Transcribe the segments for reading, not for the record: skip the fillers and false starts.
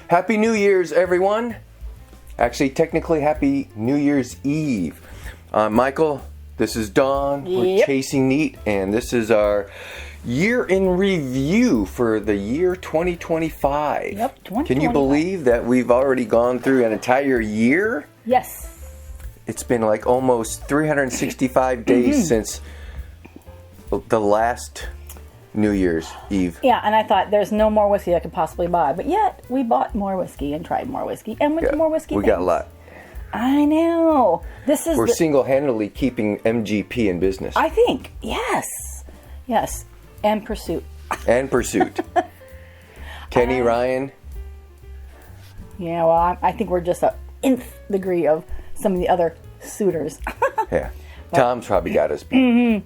Happy New Year's, everyone. Actually, technically, Happy New Year's Eve. I'm Michael. This is Dawn. We're Chasing Neat, and this is our year in review for the year 2025. Yep, 2025. Can you believe that we've already gone through an entire year? Yes. It's been like almost 365 days since the last New Year's Eve. Yeah, and I thought there's no more whiskey I could possibly buy, but yet we bought more whiskey and tried more whiskey and went to more whiskey. We got a lot. I know. We're single-handedly keeping MGP in business. I think, yes. And Pursuit. Kenny Ryan. Yeah, well, I think we're just a nth degree of some of the other suitors. Yeah. Tom's probably got us beat.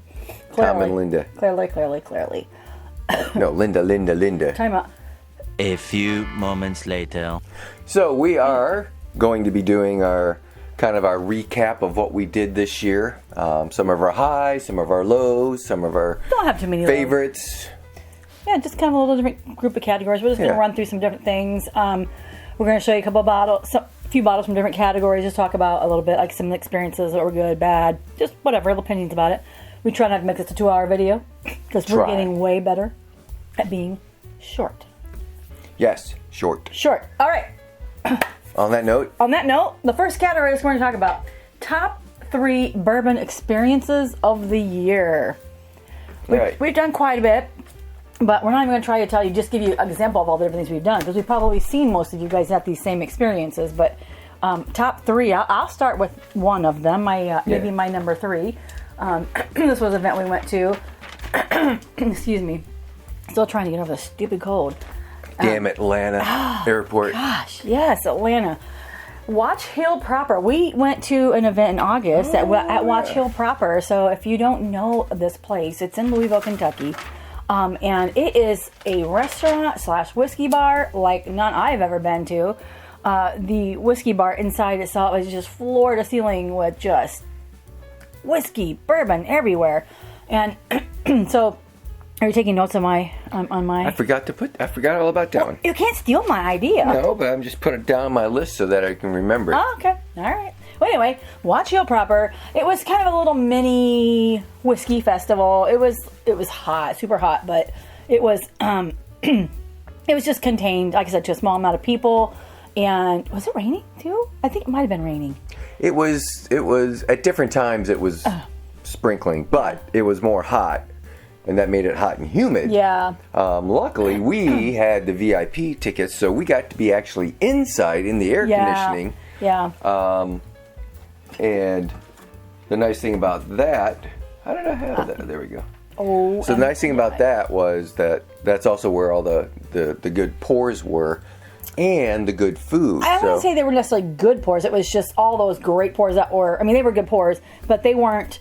Tom and Linda. Clearly. No, Linda. Time out. A few moments later. So we are going to be doing our recap of what we did this year. Some of our highs, some of our lows, some of our Don't have too many favorites. Lows. Yeah, just kind of a little different group of categories. We're just going to run through some different things. We're going to show you a couple of bottles, a few bottles from different categories. Just talk about a little bit, like some experiences that were good, bad, just whatever, little opinions about it. We try not to make this a 2-hour video because we're getting way better at being short. Yes, short. All right. On that note, the first category is going to talk about top 3 bourbon experiences of the year. We've done quite a bit, but we're not even going to try to tell you, just give you an example of all the different things we've done, because we've probably seen most of you guys have these same experiences. But top 3, I'll start with one of them, maybe my number 3. This was an event we went to. Excuse me. Still trying to get over this stupid cold. Damn Atlanta airport. Gosh, yes, Atlanta. Watch Hill Proper. We went to an event in August at Watch Hill Proper. So if you don't know this place, it's in Louisville, Kentucky. And it is a restaurant / whiskey bar like none I've ever been to. The whiskey bar inside itself is just floor to ceiling with just whiskey, bourbon everywhere. And so... Are you taking notes on my? I forgot all about that one. You can't steal my idea. No, but I'm just putting it down on my list so that I can remember it. Oh, okay. All right. Well, anyway, Watch Hill Proper. It was kind of a little mini whiskey festival. It was hot, super hot, but it was it was just contained, like I said, to a small amount of people. And was it raining too? I think it might have been raining. It was at different times. It was sprinkling, but it was more hot. And that made it hot and humid. Yeah. Luckily, we had the VIP tickets, so we got to be actually inside in the air conditioning. Yeah. And the nice thing about that, how did I have that? There we go. Oh. So the nice thing about that was that's also where all the good pours were, and the good food. I wouldn't say they were necessarily good pours. It was just all those great pours that were. I mean, they were good pours, but they weren't.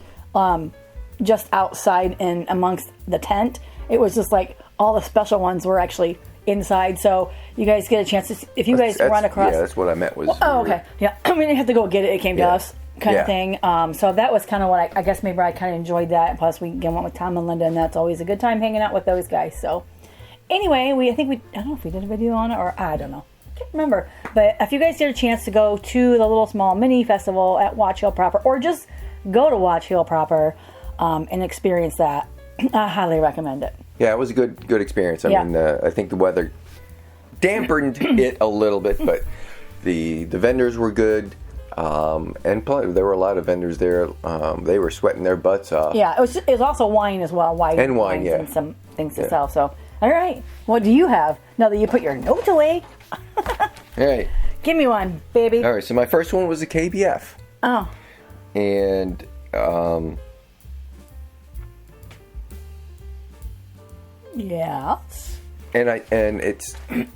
Just outside and amongst the tent. It was just like all the special ones were actually inside. So you guys get a chance to, if you guys run across. Yeah, that's what I meant was. Oh, okay. Yeah. We didn't have to go get it. It came to us kind of thing. So that was kind of what I guess maybe I kind of enjoyed that. Plus we again went with Tom and Linda, and that's always a good time hanging out with those guys. So anyway, I don't know if we did a video on it or I don't know. I can't remember. But if you guys get a chance to go to the little small mini festival at Watch Hill Proper, or just go to Watch Hill Proper, and experience that, I highly recommend it. Yeah, it was a good experience. I mean, I think the weather dampened it a little bit, but the vendors were good, and there were a lot of vendors there. They were sweating their butts off. Yeah, it was also wine as well, wine, and some things to sell. So, all right, what do you have now that you put your notes away? All right, give me one, baby. All right, so my first one was a KBF. Oh, and yeah. And it's I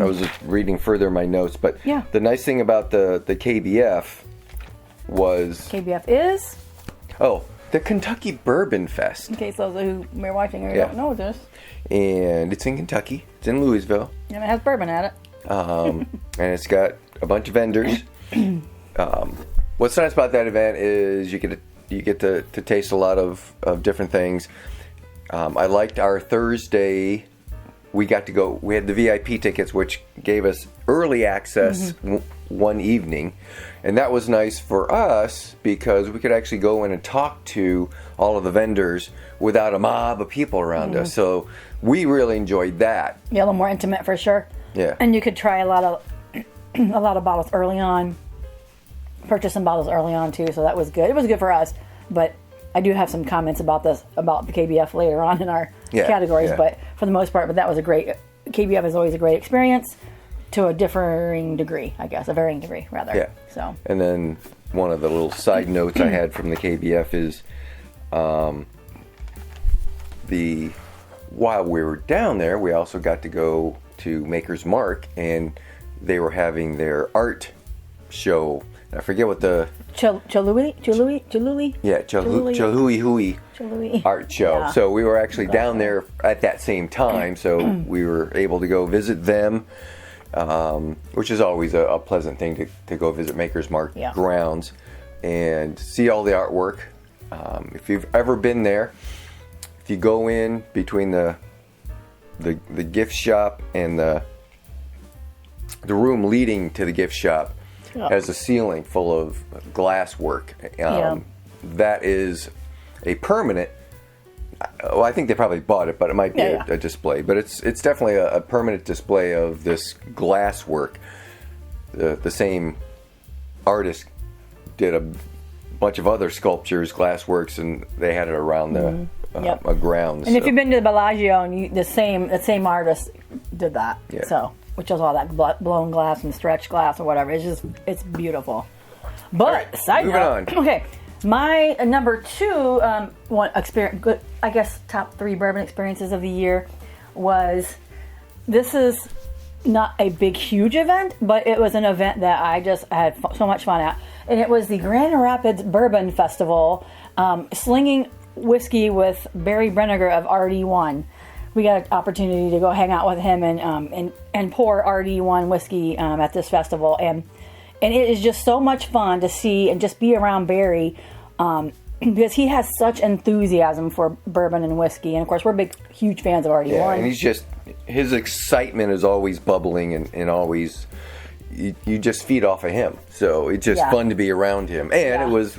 was just reading further my notes, but yeah. The nice thing about the KBF was is the Kentucky Bourbon Fest. In case those who are watching or don't know this. And it's in Kentucky. It's in Louisville. And it has bourbon at it. And it's got a bunch of vendors. What's nice about that event is you get to taste a lot of different things. I liked our Thursday we got to go. We had the VIP tickets, which gave us early access one evening, and that was nice for us because we could actually go in and talk to all of the vendors without a mob of people around us. So we really enjoyed that. Yeah, a little more intimate for sure. Yeah, and you could try a lot of bottles early on, purchase some bottles early on too. So that was good. It was good for us, but I do have some comments about the KBF later on in our categories. But for the most part, that was a great. KBF is always a great experience. To a differing degree, I guess, a varying degree, rather. Yeah. So. And then one of the little side notes I had from the KBF is, while we were down there, we also got to go to Maker's Mark, and they were having their art show. I forget what the Choluli? Yeah, Cholui art show. Yeah. So we were actually down there at that same time, so we were able to go visit them. Which is always a pleasant thing to go visit Maker's Mark grounds and see all the artwork. If you've ever been there, if you go in between the gift shop and the room leading to the gift shop has a ceiling full of glass work. That is a permanent. Well, I think they probably bought it, but it might be a display. But it's definitely a permanent display of this glass work. The same artist did a bunch of other sculptures, glass works, and they had it around the grounds. And if you've been to the Bellagio, and the same artist did that. Yeah. So, which is all that blown glass and stretched glass or whatever. It's beautiful. But right, side note, okay. My number 2 one experience, good, I guess top 3 bourbon experiences of the year was. This is not a big, huge event, but it was an event that I just had so much fun at, and it was the Grand Rapids Bourbon Festival, slinging whiskey with Barry Brenniger of RD1. We got an opportunity to go hang out with him and pour RD1 whiskey at this festival, and it is just so much fun to see and just be around Barry because he has such enthusiasm for bourbon and whiskey. And, of course, we're huge fans of RD1. Yeah, and his excitement is always bubbling and always, you just feed off of him. So it's just fun to be around him. And it was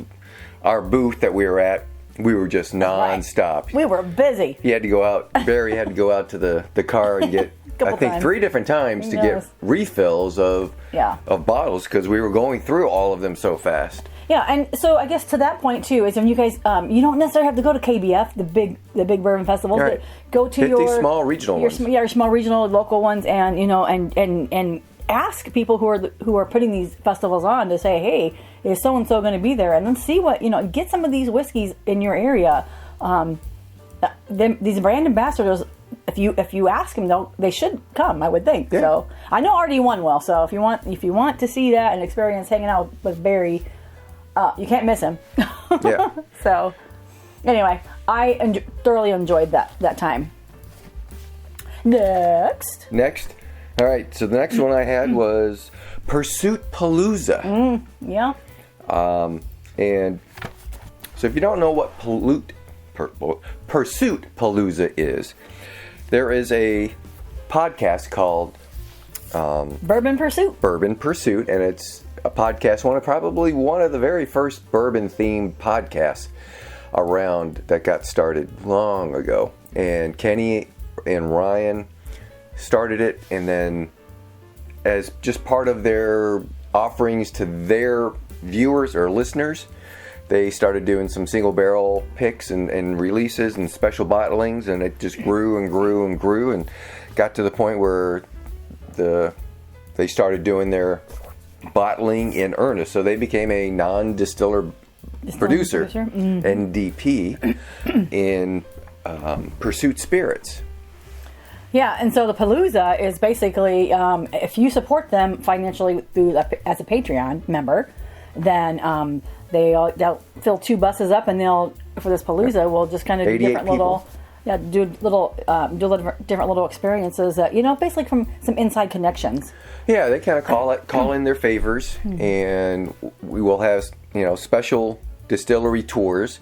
our booth that we were at. We were just nonstop. Right. We were busy. He had to go out. Barry had to go out to the car and get, I think, 3 different times to get refills of bottles because we were going through all of them so fast. Yeah, and so I guess to that point too is when you guys, you don't necessarily have to go to KBF, the big bourbon festivals. Right. Go to your small regional ones. Your small regional local ones, and and ask people who are putting these festivals on to say, hey, is so and so going to be there, and then see what get some of these whiskeys in your area. These brand ambassadors, if you ask them, they should come. I would think. Yeah. So I know RD1 well. So if you want to see that and experience hanging out with Barry, you can't miss him. Yeah. So anyway, I thoroughly enjoyed that time. Next. All right. So the next one I had was Pursuit Palooza. Yeah. And so if you don't know what Pursuit Palooza is, there is a podcast called Bourbon Pursuit, and it's a podcast, probably one of the very first bourbon-themed podcasts around that got started long ago. And Kenny and Ryan started it, and then as just part of their offerings to their viewers or listeners, they started doing some single barrel picks and releases and special bottlings, and it just grew and grew and grew and got to the point where they started doing their bottling in earnest. So they became a non-distiller producer, NDP, in Pursuit Spirits. Yeah, and so the Palooza is basically, if you support them financially as a Patreon member, then they'll fill 2 buses up, and for this Palooza, we'll just kind of do different little different little experiences that basically from some inside connections. Yeah, they kind of call in their favors, and we will have special distillery tours,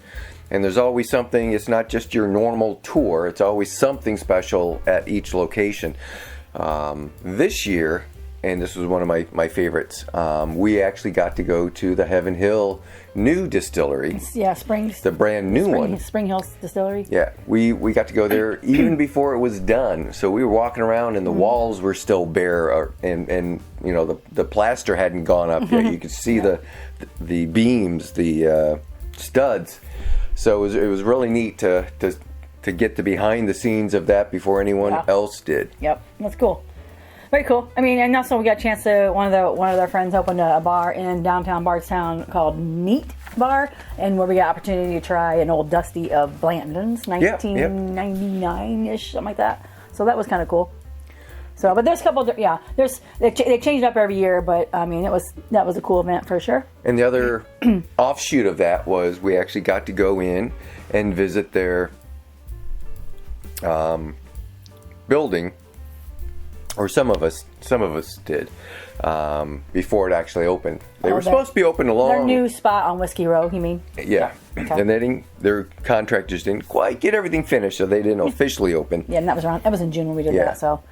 And there's always something. It's not just your normal tour. It's always something special at each location. This year, and this was one of my favorites, we actually got to go to the Heaven Hill new distillery. Yeah, Springs. The brand new one. Spring Hill Distillery. Yeah, we got to go there even before it was done. So we were walking around and the walls were still bare, and you know the plaster hadn't gone up yet. You could see the beams, the studs. So it was really neat to get the behind the scenes of that before anyone else did. Yep, that's cool. Very cool. I mean, and also we got a chance to one of their friends opened a bar in downtown Bardstown called Neat Bar, and where we got opportunity to try an old Dusty of Blandon's, 1999-ish, something like that. So that was kind of cool. So, but there's a couple. They change it up every year, but I mean, that was a cool event for sure. And the other offshoot of that was we actually got to go in and visit their building. Or some of us did before it actually opened. They were supposed to be open Their new spot on Whiskey Row, you mean? Yeah, okay. And their contractors didn't quite get everything finished, so they didn't officially open. Yeah, and that was in June when we did that. So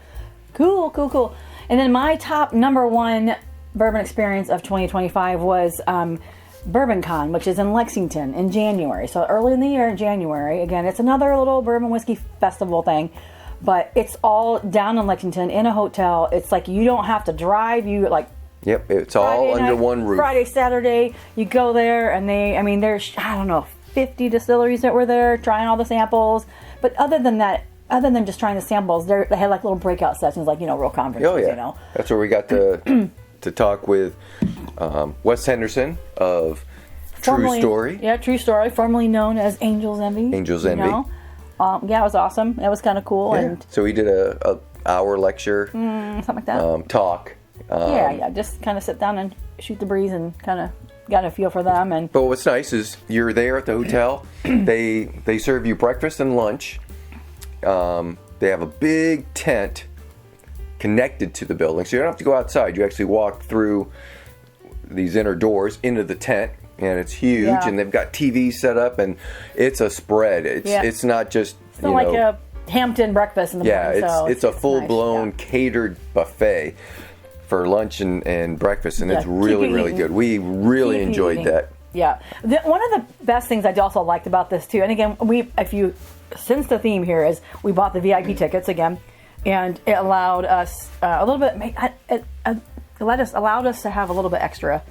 cool. And then my top number one bourbon experience of 2025 was Bourbon Con, which is in Lexington in January. So early in the year in January. Again, it's another little bourbon whiskey festival thing. But it's all down in Lexington in a hotel. It's like you don't have to drive. Yep, it's all under one roof. Friday, Saturday, you go there, and there's 50 distilleries that were there trying all the samples. But other than just trying the samples, they had like little breakout sessions, like real conferences. Oh yeah, that's where we got to talk with Wes Henderson of True Story. Yeah, True Story, formerly known as Angel's Envy. Yeah, it was awesome. It was kind of cool. Yeah. And so we did a hour lecture, something like that. Talk. Just kind of sit down and shoot the breeze and kind of got a feel for them. But what's nice is you're there at the hotel. they serve you breakfast and lunch. They have a big tent connected to the building, so you don't have to go outside. You actually walk through these inner doors into the tent. And it's huge, and they've got TVs set up, and it's a spread. It's not just it's not like a Hampton breakfast in the morning. It's a full-blown catered buffet for lunch and breakfast, and it's really good. We really enjoyed that. Yeah, one of the best things I also liked about this too, and again, since the theme here is we bought the VIP tickets again, and it allowed us a little bit. Allowed us to have a little bit extra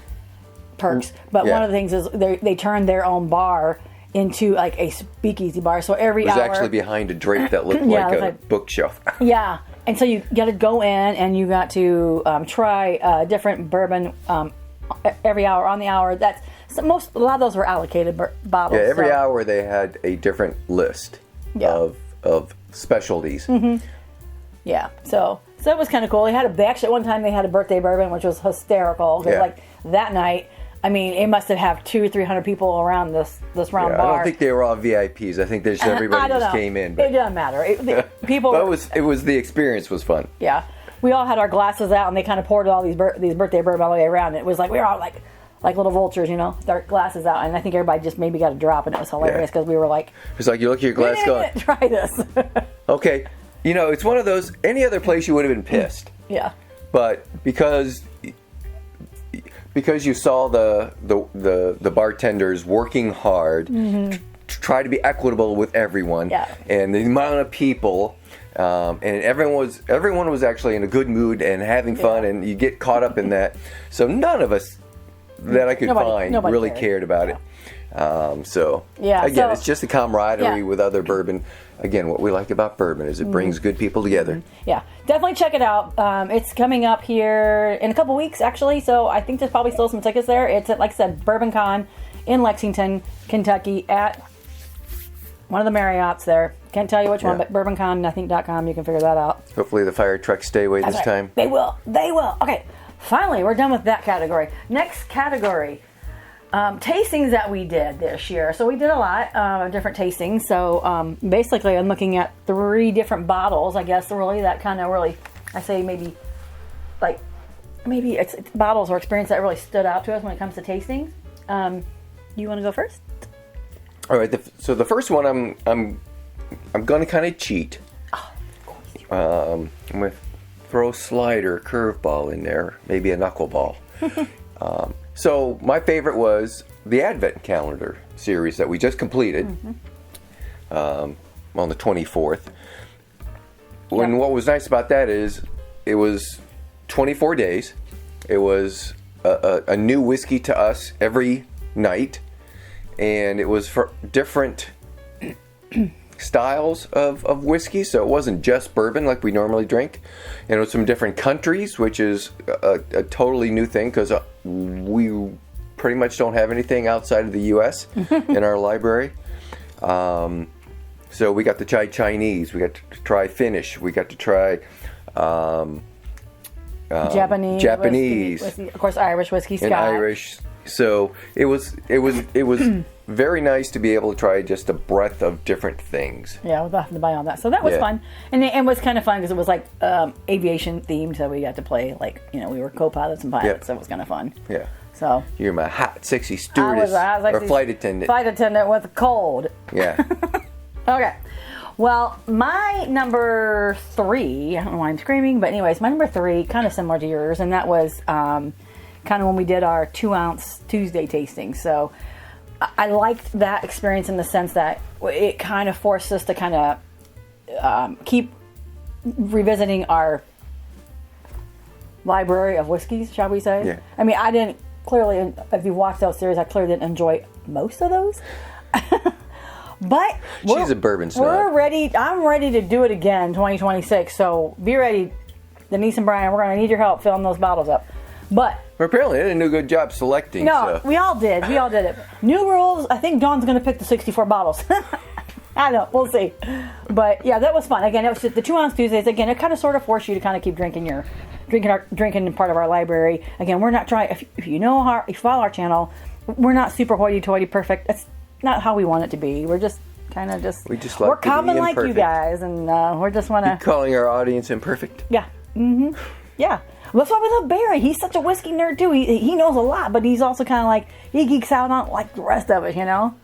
perks, but one of the things is they turned their own bar into like a speakeasy bar. So every hour, it was actually behind a drape that looked like a bookshelf. Yeah, and so you got to go in and you got to try different bourbon every hour on the hour. A lot of those were allocated bottles. Yeah, every hour they had a different list of specialties. Mm-hmm. Yeah, so it was kind of cool. They actually at one time they had a birthday bourbon, which was hysterical. Like that night, I mean, it must have had 200 or 300 people around this round bar. I don't think they were all VIPs. I think everybody just came in. But it doesn't matter. People. But it was the experience was fun. Yeah, we all had our glasses out, and they kind of poured all these birthday bourbon all the way around. It was like we were all like little vultures, with our glasses out, and I think everybody just maybe got a drop, and it was hilarious because we were like, it's like you look at your glass going, try this. Okay, it's one of those. Any other place you would have been pissed. Yeah. But because you saw the bartenders working hard to try to be equitable with everyone, and the amount of people, and everyone was actually in a good mood and having fun, and you get caught up in that. So none of us that I could find really cared about it. It's just the camaraderie with other bourbon. Again, what we like about bourbon is it brings good people together. Yeah, definitely check it out. It's coming up here in a couple weeks, actually. So I think there's probably still some tickets there. It's at, like I said, Bourbon Con in Lexington, Kentucky, at one of the Marriotts there. Can't tell you which one, but bourboncon.com. You can figure that out. Hopefully the fire trucks stay away this time. They will. Okay, finally, we're done with that category. Next category. Tastings that we did this year. So we did a lot of different tastings. So basically I'm looking at 3 different bottles, I guess, really that kind of really, I say maybe it's bottles or experience that really stood out to us when it comes to tastings. You want to go first? All right. So the first one, I'm going to kind of cheat. I'm going to throw a slider, curveball in there, maybe a knuckleball. So my favorite was the Advent calendar series that we just completed on the 24th. And what was nice about that is it was 24 days. It was a new whiskey to us every night. And it was for different styles of whiskey. So it wasn't just bourbon like we normally drink. And it was from different countries, which is a totally new thing because we pretty much don't have anything outside of the U.S. in our library. So we got to try Chinese, we got to try Finnish, we got to try Japanese, whiskey, of course, Irish whiskey, Scotch. And Irish. So it was very nice to be able to try just a breadth of different things. Yeah, without having to buy all that. So that was fun, and it was kind of fun because it was like aviation themed. So we got to play we were co-pilots and pilots. So it was kind of fun. Yeah. So you're my hot, sexy stewardess or flight attendant. Flight attendant with a cold. Yeah. Okay. Well, my number 3, I don't know why I'm screaming, but anyways, my number 3, kind of similar to yours, and that was kind of when we did our 2-ounce Tuesday tasting. So I liked that experience in the sense that it kind of forced us to kind of keep revisiting our library of whiskeys, shall we say. Yeah. I mean, I didn't, clearly, if you watched that series, I clearly didn't enjoy most of those. But she's a bourbon snob. We're ready. I'm ready to do it again, 2026. So be ready, Denise and Brian. We're going to need your help filling those bottles up. But well, apparently, they did a good job selecting. No, so. we all did. We all did it. New rules. I think Dawn's going to pick the 64 bottles. I know. We'll see. But yeah, that was fun. Again, it was just the 2-ounce Tuesdays. Again, it kind of sort of forced you to kind of keep drinking part of our library. Again, we're not trying. If you follow our channel, we're not super hoity-toity perfect. That's not how we want it to be. We're just kind of we're common like you guys, and we just want to calling our audience imperfect. Yeah. Mm-hmm. Yeah. That's why we love Barry. He's such a whiskey nerd too. He knows a lot, but he's also kind of like he geeks out on like the rest of it, So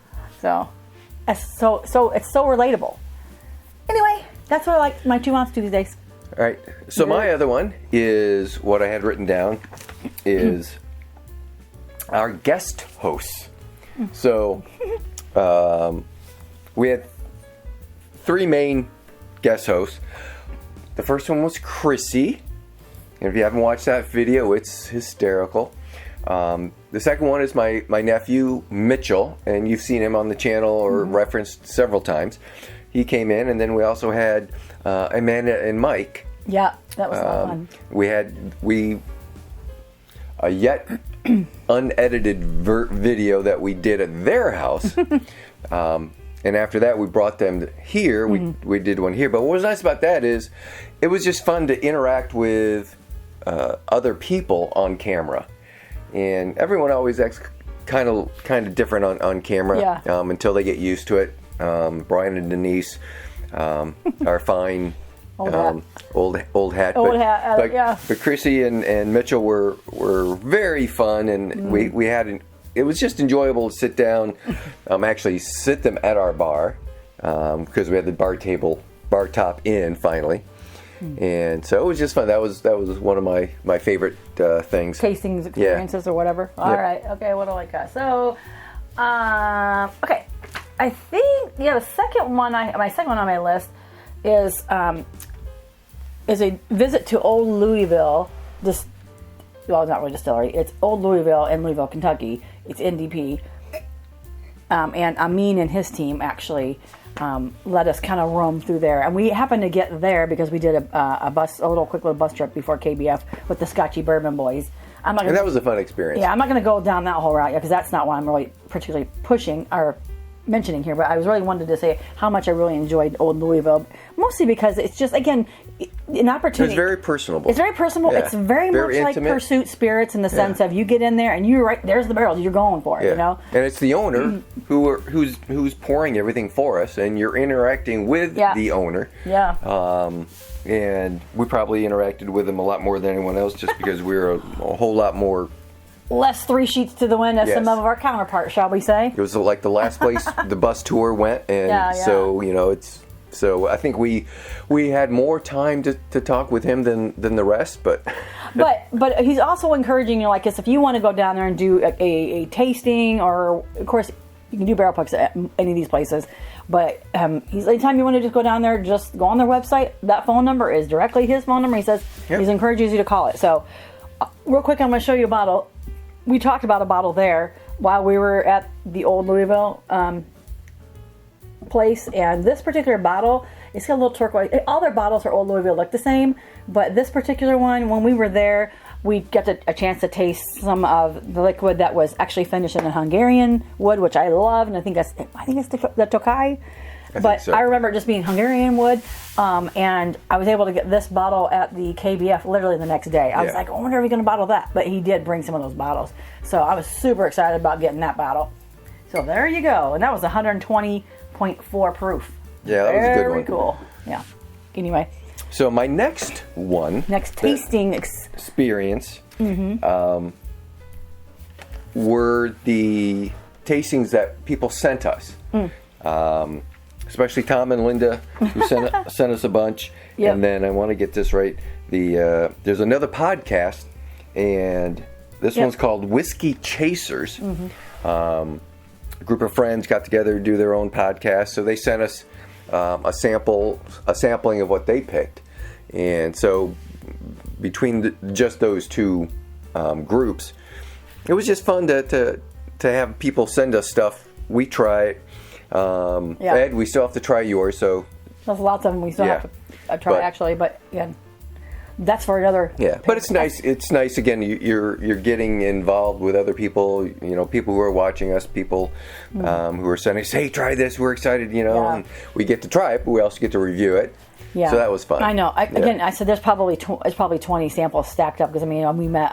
it's so relatable. Anyway, that's what I like my 2-ounce Tuesdays. All right. So my other one is what I had written down is our guest hosts. So we had 3 main guest hosts. The first one was Chrissy. And if you haven't watched that video, it's hysterical. The second one is my nephew, Mitchell. And you've seen him on the channel or referenced several times. He came in. And then we also had Amanda and Mike. Yeah, that was a lot of fun. We had a yet unedited video that we did at their house. And after that, we brought them here. We did one here. But what was nice about that is it was just fun to interact with other people on camera. And everyone always acts kind of different on camera until they get used to it. Brian and Denise are fine. Old hat. But Chrissy and Mitchell were very fun, and we had it was just enjoyable to sit down, actually sit them at our bar, because we had the bar top in finally, and so it was just fun. That was one of my favorite things. Tastings, experiences, or whatever. All right. Okay. What do I got? So, okay. I think the second one on my list is a visit to Old Louisville. It's not really distillery. It's Old Louisville in Louisville, Kentucky. It's NDP. And Amin and his team actually let us kind of roam through there. And we happened to get there because we did a little quick little bus trip before KBF with the Scotchy Bourbon boys. And that was a fun experience. Yeah, I'm not going to go down that whole route yet because that's not what I'm really particularly pushing or mentioning here, but I was really wanted to say how much I really enjoyed Old Louisville, mostly because it's just, again, an opportunity. It's very personable. It's very personable. Yeah. It's very much intimate. Like Pursuit Spirits in the sense of you get in there and you're right, there's the barrel, you're going for it, And it's the owner who's pouring everything for us, and you're interacting with the owner. Yeah. And we probably interacted with him a lot more than anyone else just because we're a whole lot more less three sheets to the wind as Yes. some of our counterparts, shall we say? It was like the last place the bus tour went, and Yeah. so So I think we had more time to talk with him than the rest, but But he's also encouraging, like, if you want to go down there and do a tasting, or of course you can do barrel picks at any of these places. But anytime you want to just go down there, just go on their website. That phone number is directly his phone number. He says He's encourages you to call it. So real quick, I'm going to show you a bottle. We talked about a bottle there while we were at the old Louisville place, and this particular bottle, it's got a little turquoise. All their bottles for old Louisville look the same, but this particular one, when we were there, we got a chance to taste some of the liquid that was actually finished in a Hungarian wood, which I love, and I think it's the Tokai. But I remember it just being Hungarian wood, and I was able to get this bottle at the KBF literally the next day. I was like, I wonder if he's going to bottle that. But he did bring some of those bottles. So I was super excited about getting that bottle. So there you go. And that was 120.4 proof. Yeah, that was a good one. Very cool. Yeah. Anyway. So my next tasting experience were the tastings that people sent us. Especially Tom and Linda, who sent us a bunch. Yep. And then I want to get this right. There's another podcast, and this one's called Whiskey Chasers. A group of friends got together to do their own podcast, so they sent us a sampling of what they picked. And so between just those two groups, it was just fun to have people send us stuff. We try it. Ed, we still have to try yours, so there's lots of them we still have to try actually, but yeah, that's for another. Yeah, but it's nice. It's nice again. You're getting involved with other people. People who are watching us, people who are sending us, hey, try this. We're excited. And we get to try it, but we also get to review it. Yeah, so that was fun. I know. Again, I said there's probably 20 samples stacked up because we met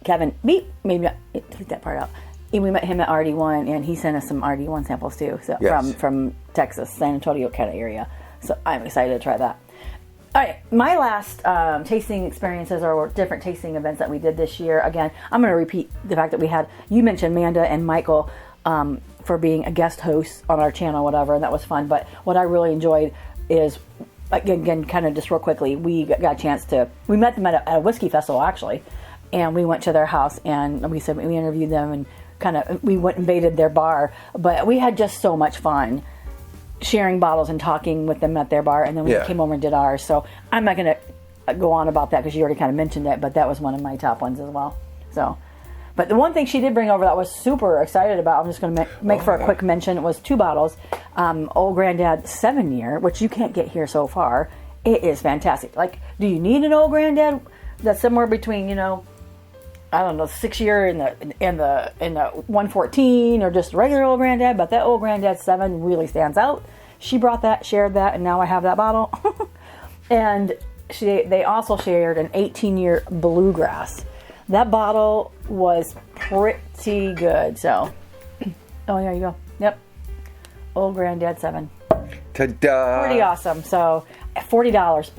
Kevin. Maybe not, take that part out. And we met him at RD1, and he sent us some RD1 samples too. So from Texas, San Antonio kind of area. So I'm excited to try that. All right, my last tasting experiences or different tasting events that we did this year. Again, I'm going to repeat the fact that you mentioned Amanda and Michael for being a guest host on our channel, whatever, and that was fun. But what I really enjoyed is, again, kind of just real quickly, we got a chance we met them at a whiskey festival actually, and we went to their house and we interviewed them and we went and invaded their bar, but we had just so much fun sharing bottles and talking with them at their bar, and then we came over and did ours. So I'm not going to go on about that because you already kind of mentioned it, but that was one of my top ones as well. So, but the one thing she did bring over that I was super excited about, I'm just going to make for a quick mention, was 2 bottles, Old Granddad 7-year, which you can't get here so far. It is fantastic. Like, do you need an Old Granddad that's somewhere between, I don't know, 6-year and the 114 or just regular Old Granddad, but that Old Granddad 7 really stands out. She brought that, shared that, and now I have that bottle. And they also shared an 18-year Bluegrass. That bottle was pretty good. So, there you go. Yep, Old Granddad 7. Ta-da! Pretty awesome. So, $40.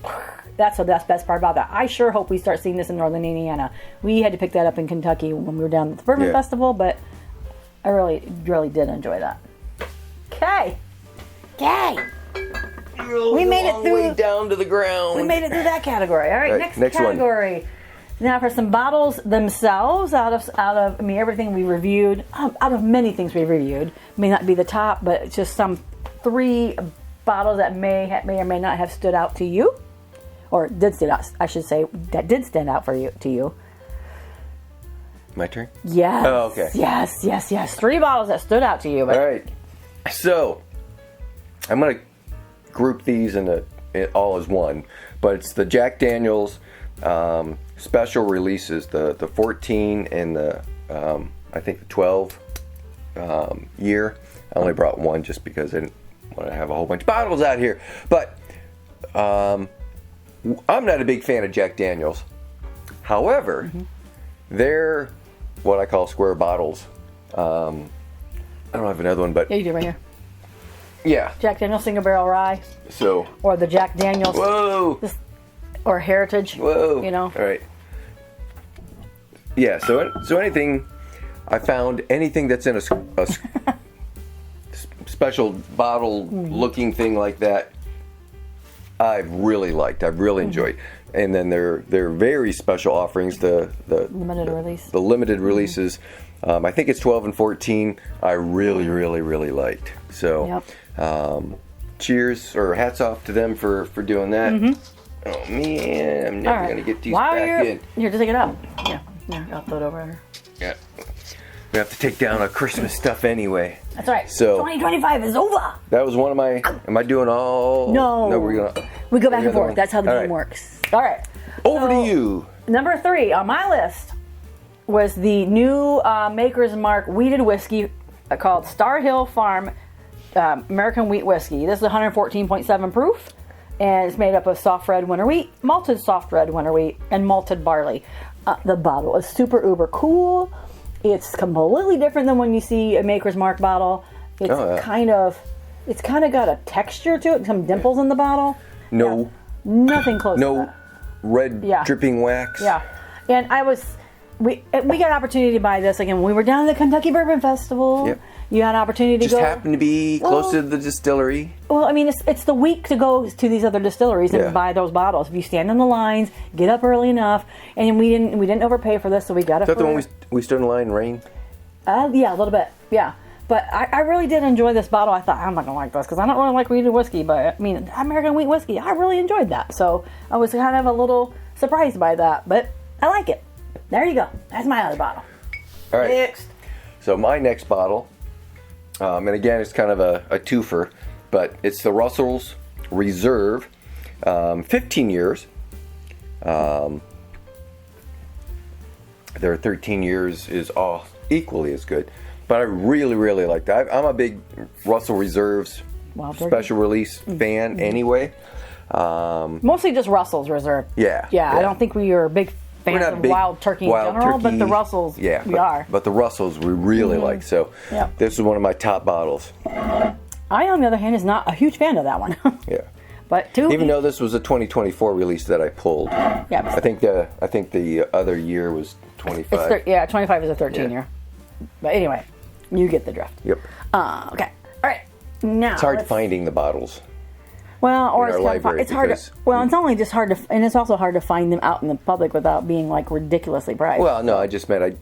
That's the best part about that. I sure hope we start seeing this in Northern Indiana. We had to pick that up in Kentucky when we were down at the Bourbon Festival, but I really, really did enjoy that. Okay. We made it through. Way down to the ground. We made it through that category. All right, next category. One. Now for some bottles themselves, out of everything we reviewed, out of many things we reviewed, may not be the top, but it's just some 3 bottles that may or may not have stood out to you. Or did stand out, I should say, that did stand out to you. My turn? Yes. Oh, okay. Yes. 3 bottles that stood out to you. All right. So, I'm going to group these all as one. But it's the Jack Daniel's special releases, the 14 and the, I think, the 12 year. I only brought one just because I didn't want to have a whole bunch of bottles out here. But, I'm not a big fan of Jack Daniel's. However, they're what I call square bottles. I don't have another one, but... Yeah, you do right here. Yeah. Jack Daniel's Single Barrel Rye. So... Or the Jack Daniel's... Whoa! Or Heritage. Whoa! All right. Yeah, so anything, I found anything that's in a special bottle looking thing like that, I've really liked. I've really enjoyed. And then their very special offerings, the Limited release. The limited releases. I think it's 12 and 14. I really liked. So, cheers or hats off to them for doing that. Oh man, I'm never gonna get these back in. Here, just take it out. Yeah, I'll throw it over here. Yeah, we have to take down our Christmas stuff anyway. That's right. So 2025 is over. that was one of my. Am I doing all? No, we go back and forth. one? That's how the All game right. works. All right. Over to you. Number 3 on my list was the new Maker's Mark wheated whiskey called Star Hill Farm American Wheat Whiskey. This is 114.7 proof, and it's made up of soft red winter wheat, malted soft red winter wheat, and malted barley. The bottle is super uber cool. It's completely different than when you see a Maker's Mark bottle. It's kind of got a texture to it, some dimples in the bottle. No, nothing close. no to that. red dripping wax. Yeah, and we got an opportunity to buy this again when we were down at the Kentucky Bourbon Festival. Yep. You had an opportunity to Just go. happened to be close to the distillery. Well, I mean, it's the week to go to these other distilleries and buy those bottles. If you stand in the lines, get up early enough, and we didn't overpay for this, so we got it. Is that the one we stood in line in rain? Yeah, a little bit. Yeah, but I really did enjoy this bottle. I thought I'm not gonna like this because I don't really like wheated whiskey, but I mean American wheat whiskey, I really enjoyed that. So I was kind of a little surprised by that, but I like it. There you go. That's my other bottle. All right. Next. So my next bottle, and again, it's kind of a twofer, but it's the Russell's Reserve, 15 years. Their 13 years is all equally as good, but I really like that. I'm a big Russell Reserves special release fan anyway. Mostly just Russell's Reserve. Yeah. I don't think we are big fans of Wild Turkey in general, but the Russells, we are. But the Russells we really like. So this is one of my top bottles. I, on the other hand, is not a huge fan of that one. Yeah. But even though this was a 2024 release that I pulled. Yeah. I think the other year was 25. 25 is a 13 year. But anyway, you get the drift. Yep. Okay. All right. Now it's hard finding the bottles. Well, or in our library it's hard to. Well, it's only just hard to, and it's also hard to find them out in the public without being like ridiculously priced. Well, no, I just meant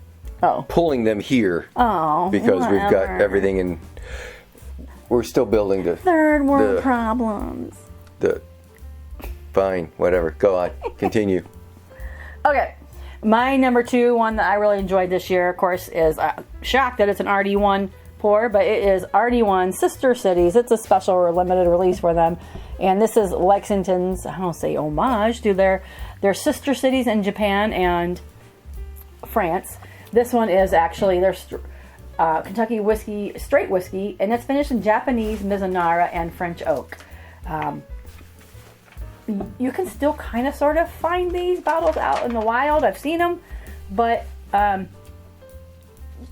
pulling them here. Oh, because we've got everything in. We're still building the third world problems. Fine, whatever. Go on. Continue. Okay. My number 2 one that I really enjoyed this year, of course, is shocked that it's an RD1 pour, but it is RD1 Sister Cities. It's a special or limited release for them. And this is Lexington's, I don't say homage to their sister cities in Japan and France. This one is actually their Kentucky whiskey, straight whiskey, and it's finished in Japanese Mizunara and French oak. You can still kind of sort of find these bottles out in the wild. I've seen them, but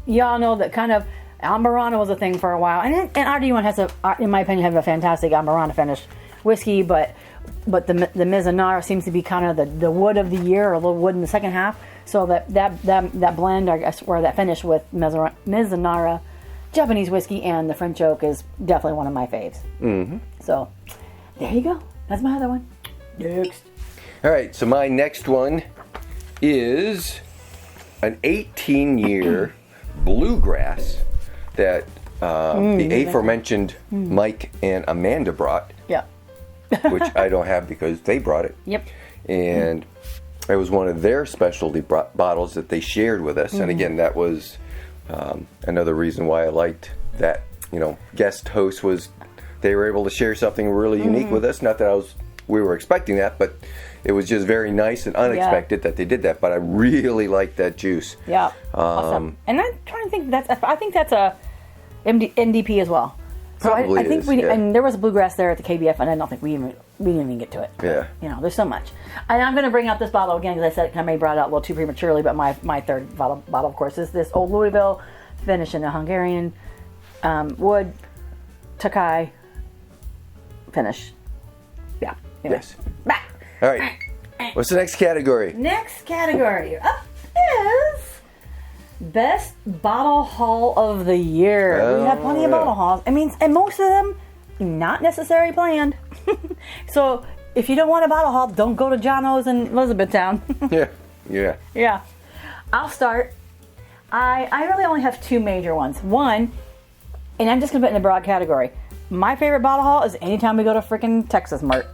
y'all know that kind of Amburana was a thing for a while, and RD1 has in my opinion, have a fantastic Amburana finished whiskey, but the Mizunara seems to be kind of the wood of the year, or a little wood in the second half. So that blend, I guess, or that finish with Mizunara Japanese whiskey and the French oak is definitely one of my faves. Mm-hmm. So there you go. That's my other one. Next. All right, so my next one is an 18-year bluegrass that the aforementioned Mike and Amanda brought. Yeah. Which I don't have because they brought it. Yep. And it was one of their specialty bottles that they shared with us. And again, that was another reason why I liked that. Guest host was they were able to share something really unique with us. Not that we were expecting that, but it was just very nice and unexpected that they did that. But I really liked that juice. Yeah. Awesome. And I'm trying to think I think that's a NDP as well. So Probably I think and there was a bluegrass there at the KBF, and I don't think we didn't even get to it. Yeah. There's so much. And I'm going to bring out this bottle again because I said I may brought it out a little too prematurely, but my third bottle, of course, is this Old Louisville finish in a Hungarian wood Takai finish. Yeah. Anyway. Yes. All right. What's the next category? Next category up is Best bottle haul of the year. We have plenty of bottle hauls. I mean, and most of them not necessarily planned. So if you don't want a bottle haul, don't go to John O's in Elizabethtown. Yeah. I'll start. I really only have two major ones. One, and I'm just going to put it in the broad category. My favorite bottle haul is anytime we go to freaking Texas Mart.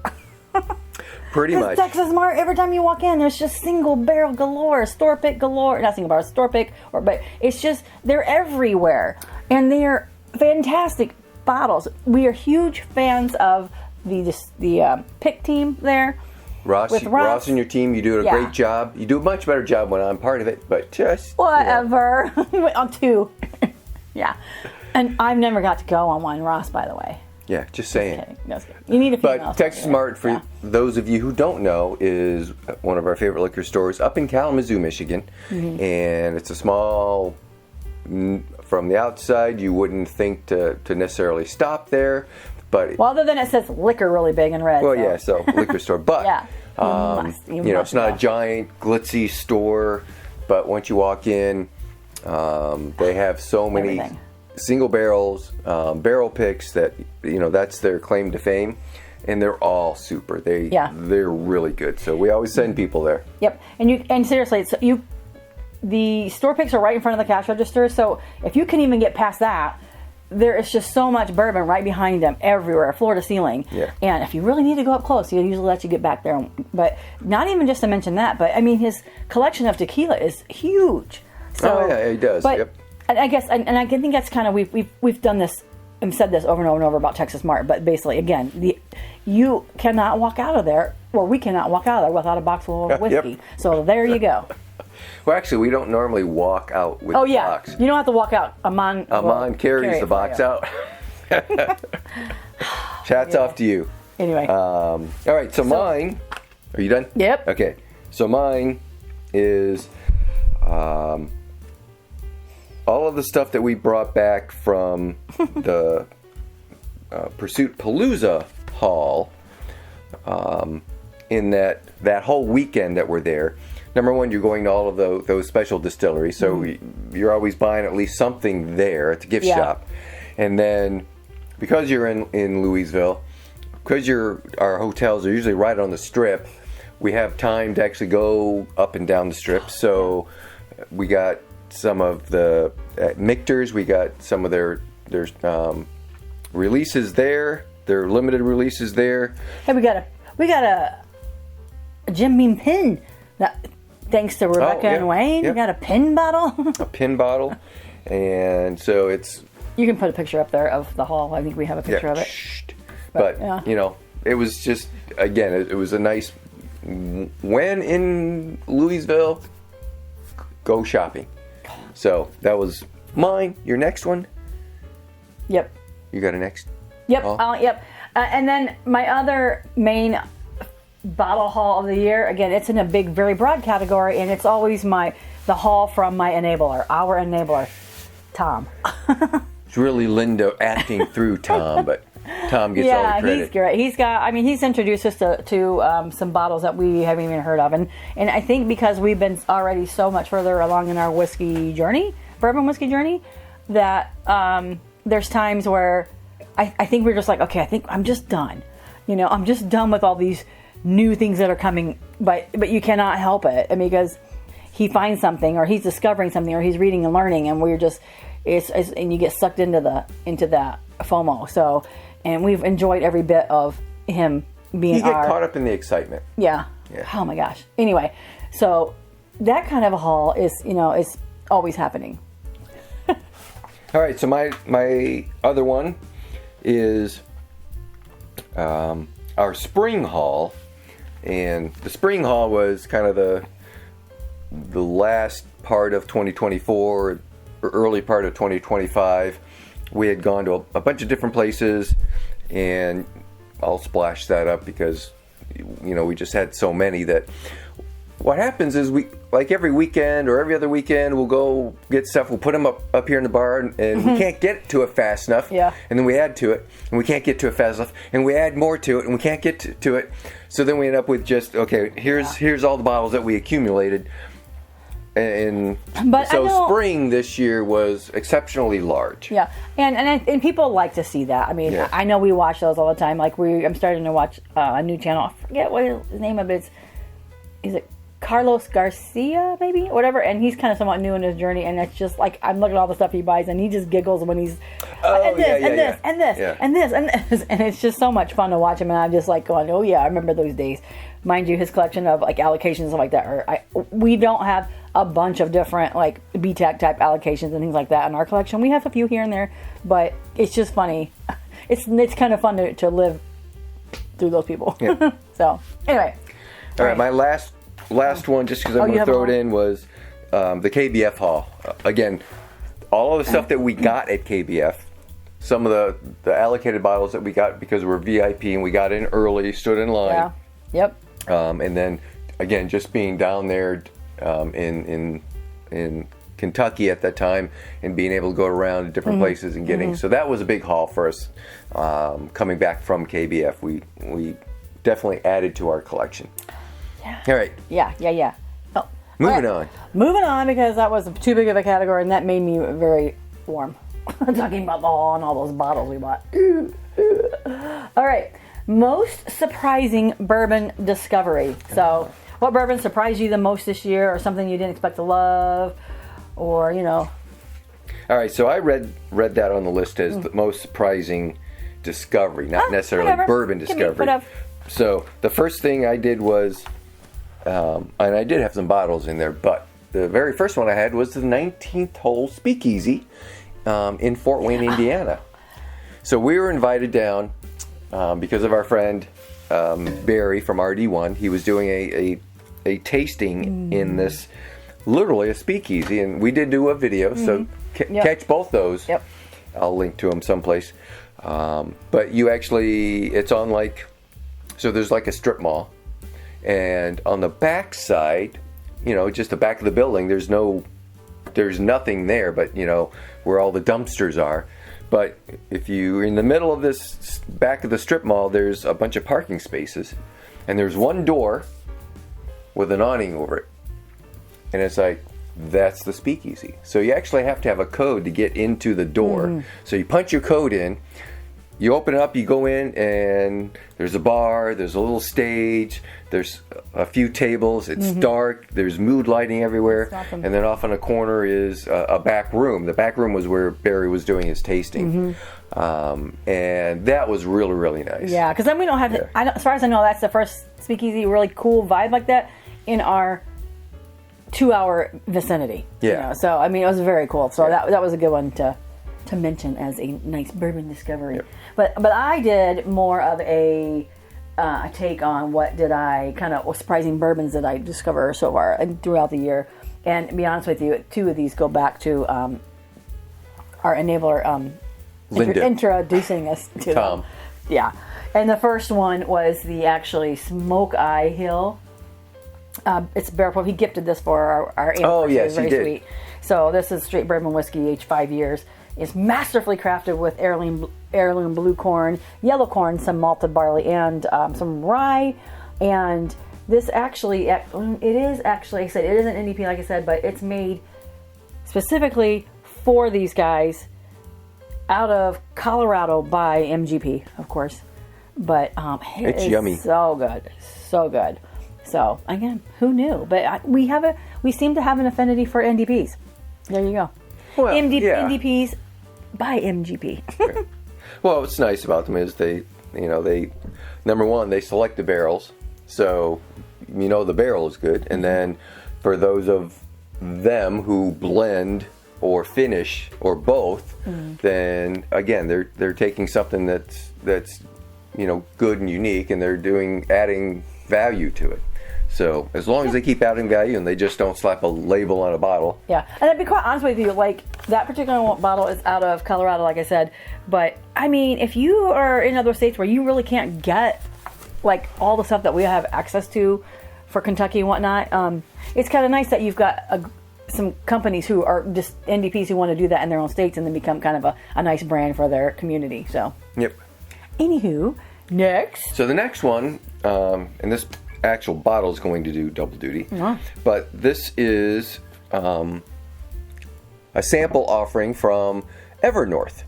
Pretty much. Texas Mart, every time you walk in, there's just single barrel galore, store pick galore. Not single barrel, store pick, but it's just, they're everywhere. And they're fantastic bottles. We are huge fans of the pick team there. Ross and your team, you do a great job. You do a much better job when I'm part of it, but just... Whatever. On two. Yeah. And I've never got to go on one, Ross, by the way. Yeah, just saying. No, you need a female. But Texas Mart, for those of you who don't know, is one of our favorite liquor stores up in Kalamazoo, Michigan. Mm-hmm. And it's a small... From the outside, you wouldn't think to necessarily stop there. But other than it says liquor really big in red. Well, so liquor store. But, it's not a giant, glitzy store. But once you walk in, they have so many single barrels, barrel picks that, that's their claim to fame. And they're all super. They're really good. So we always send people there. Yep. And seriously, the store picks are right in front of the cash register. So if you can even get past that, there is just so much bourbon right behind them everywhere, floor to ceiling. Yeah. And if you really need to go up close, he'll usually let you get back there. But not even just to mention that, but I mean, his collection of tequila is huge. So, he does. But, and I guess, and I think that's kind of, we've done this and said this over and over and over about Texas Mart, but basically, again, you cannot walk out of there, or we cannot walk out of there without a box full of whiskey. So there you go. Well, actually, we don't normally walk out with the box. You don't have to walk out. Amon carries the box out. Hats off to you. Anyway. All right, so mine... Are you done? Yep. Okay, so mine is all of the stuff that we brought back from the Pursuit Palooza Hall in that whole weekend that we're there. Number one, you're going to all of those special distilleries, so you're always buying at least something there at the gift shop. And then, because you're in Louisville, because our hotels are usually right on the Strip, we have time to actually go up and down the Strip. So we got some of at Michter's, we got some of their releases there, their limited releases there. Hey, we got a Jim Beam pin. Thanks to Rebecca and Wayne, we got a pin bottle. A pin bottle, and so it's... You can put a picture up there of the hall. I think we have a picture of it. But it was just, again, it was a nice... When in Louisville, go shopping. So that was mine. Your next one? Yep. You got a next? Yep. Yep. And then my other main... bottle haul of the year, again, it's in a big, very broad category, and it's always the haul from our enabler, Tom. It's really Linda acting through Tom, but Tom gets all the credit. Yeah, he's great. He's introduced us to some bottles that we haven't even heard of, and I think because we've been already so much further along in our bourbon whiskey journey, that there's times where I think we're just like, okay, I think I'm just done. I'm just done with all these new things that are coming, but you cannot help it. I mean, because he finds something, or he's discovering something, or he's reading and learning, and we're just and you get sucked into that FOMO. So, and we've enjoyed every bit of him being. You get caught up in the excitement. Yeah. Oh my gosh. Anyway, so that kind of a haul is is always happening. All right. So my other one is our spring haul. And the spring haul was kind of the last part of 2024, or early part of 2025. We had gone to a bunch of different places, and I'll splash that up because, we just had so many that what happens is we, like every weekend or every other weekend, we'll go get stuff, we'll put them up here in the bar, and we can't get to it fast enough. Yeah. And then we add to it, and we can't get to it fast enough, and we add more to it, and we can't get to it. So then we end up with just, okay, here's all the bottles that we accumulated. But I know- spring this year was exceptionally large. Yeah, and people like to see that. I mean, Yeah. I know we watch those all the time. Like I'm starting to watch a new channel. I forget what his name of it is. It Carlos Garcia, maybe, whatever? And he's kind of somewhat new in his journey, and it's just like I'm looking at all the stuff he buys, and he just giggles when he's and this, and it's just so much fun to watch him. And I'm just like going, oh yeah, I remember those days. Mind you, his collection of like allocations and stuff like that. We don't have a bunch of different like BTAC type allocations and things like that in our collection. We have a few here and there, but it's just funny. It's kind of fun to live through those people. Yeah. So anyway, all right, my last one, just because I'm going to throw it in, was the KBF haul. Again, all of the stuff that we got at KBF, some of the allocated bottles that we got because we're VIP and we got in early, stood in line. yeah, yep. And then again, just being down there in Kentucky at that time and being able to go around to different places and getting so that was a big haul for us. Coming back from KBF, we definitely added to our collection. Yeah. All right. Yeah. Oh, Moving on. Moving on, because that was too big of a category, and that made me very warm. Talking about the haul and all those bottles we bought. All right. Most surprising bourbon discovery. So, what bourbon surprised you the most this year, or something you didn't expect to love, or All right. So I read that on the list as the most surprising discovery, not necessarily bourbon discovery. So the first thing I did was, and I did have some bottles in there, but the very first one I had was the 19th Hole Speakeasy in Fort Wayne, Indiana. So we were invited down because of our friend Barry from RD1. He was doing a tasting in this, literally a speakeasy, and we did do a video, so catch both those. Yep. I'll link to them someplace. But you actually, it's on so there's like a strip mall, and on the back side, just the back of the building, there's nothing there but, where all the dumpsters are. But if you're in the middle of this back of the strip mall, there's a bunch of parking spaces, and there's one door with an awning over it. And it's like, that's the speakeasy. So you actually have to have a code to get into the door. So you punch your code in, you open it up, you go in, and there's a bar, there's a little stage, there's a few tables, it's dark, there's mood lighting everywhere, awesome. and then off in a corner is a back room. The back room was where Barry was doing his tasting. And that was really, really nice. Yeah, because then we don't have, as far as I know, that's the first speakeasy, really cool vibe like that in our 2-hour vicinity. Yeah. So, I mean, it was very cool. So that was a good one to mention as a nice bourbon discovery. Yep. But I did more of a take on what did I kind of surprising bourbons that I discover so far and throughout the year. And to be honest with you, 2 of these go back to our enabler Linda. introducing us to Tom. them. Yeah. And the first one was the actually Smoke Eye Hill. It's barrel proof. He gifted this for our anniversary. Oh, yes, very he did. Sweet. So this is straight bourbon whiskey, aged 5 years. It's masterfully crafted with heirloom blue corn, yellow corn, some malted barley, and some rye. And this actually, it is actually, like I said, it is an NDP, like I said, but it's made specifically for these guys out of Colorado by MGP, of course. But It's yummy. So good, so good. So again, who knew? But we seem to have an affinity for NDPs. There you go. Well, NDPs by MGP. Well, what's nice about them is they number one, they select the barrels, so the barrel is good, and then for those of them who blend or finish or both, then again they're taking something that's good and unique, and they're adding value to it. So as long as they keep adding value and they just don't slap a label on a bottle. Yeah, and to be quite honest with you, like that particular bottle is out of Colorado, like I said. But I mean, if you are in other states where you really can't get like all the stuff that we have access to for Kentucky and whatnot, it's kind of nice that you've got some companies who are just NDPs who want to do that in their own states and then become kind of a nice brand for their community. So. Yep. Anywho, next. So the next one, and this actual bottle is going to do double duty, but this is a sample offering from Evernorth,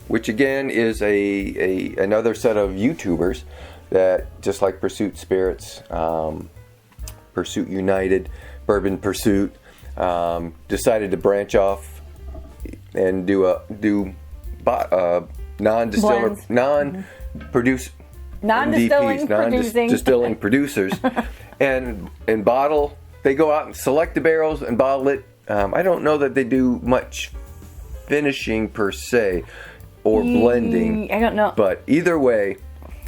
which again is another set of YouTubers that, just like Pursuit Spirits, Pursuit United, Bourbon Pursuit, decided to branch off and do non-distiller, non-produce, non-distilling producing, distilling producers, and bottle. They go out and select the barrels and bottle it. I don't know that they do much finishing per se or blending. I don't know, but either way,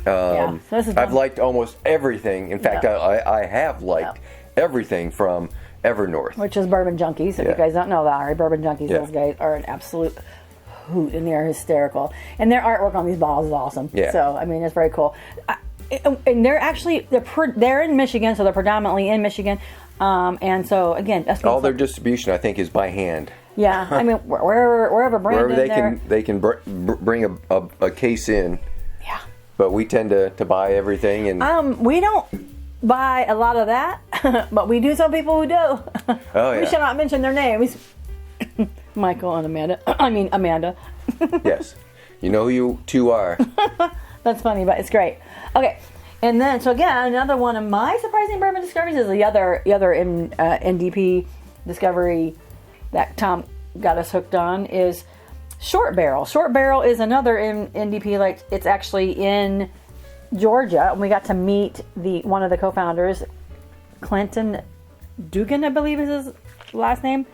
so I've liked almost everything. In fact, I have liked everything from Evernorth, which is Bourbon Junkies. If you guys don't know that, right? Bourbon Junkies, those guys are an absolute hoot, and they're hysterical. And their artwork on these bottles is awesome. Yeah. So, I mean, it's very cool. And they're actually, they're in Michigan, so they're predominantly in Michigan. And so, again, that's all their distribution, I think, is by hand. Yeah, I mean, wherever Brandon, they can bring a case in. Yeah. But we tend to buy everything, and we don't buy a lot of that, but we do some people who do. Oh, yeah. We shall not mention their names. Michael and Amanda. I mean, Amanda. Yes. You know who you two are. That's funny, but it's great. Okay. And then, so again, another one of my surprising bourbon discoveries is the other NDP discovery that Tom got us hooked on is Short Barrel. Short Barrel is another NDP, like it's actually in Georgia. And we got to meet one of the co-founders, Clinton Dugan, I believe is his last name.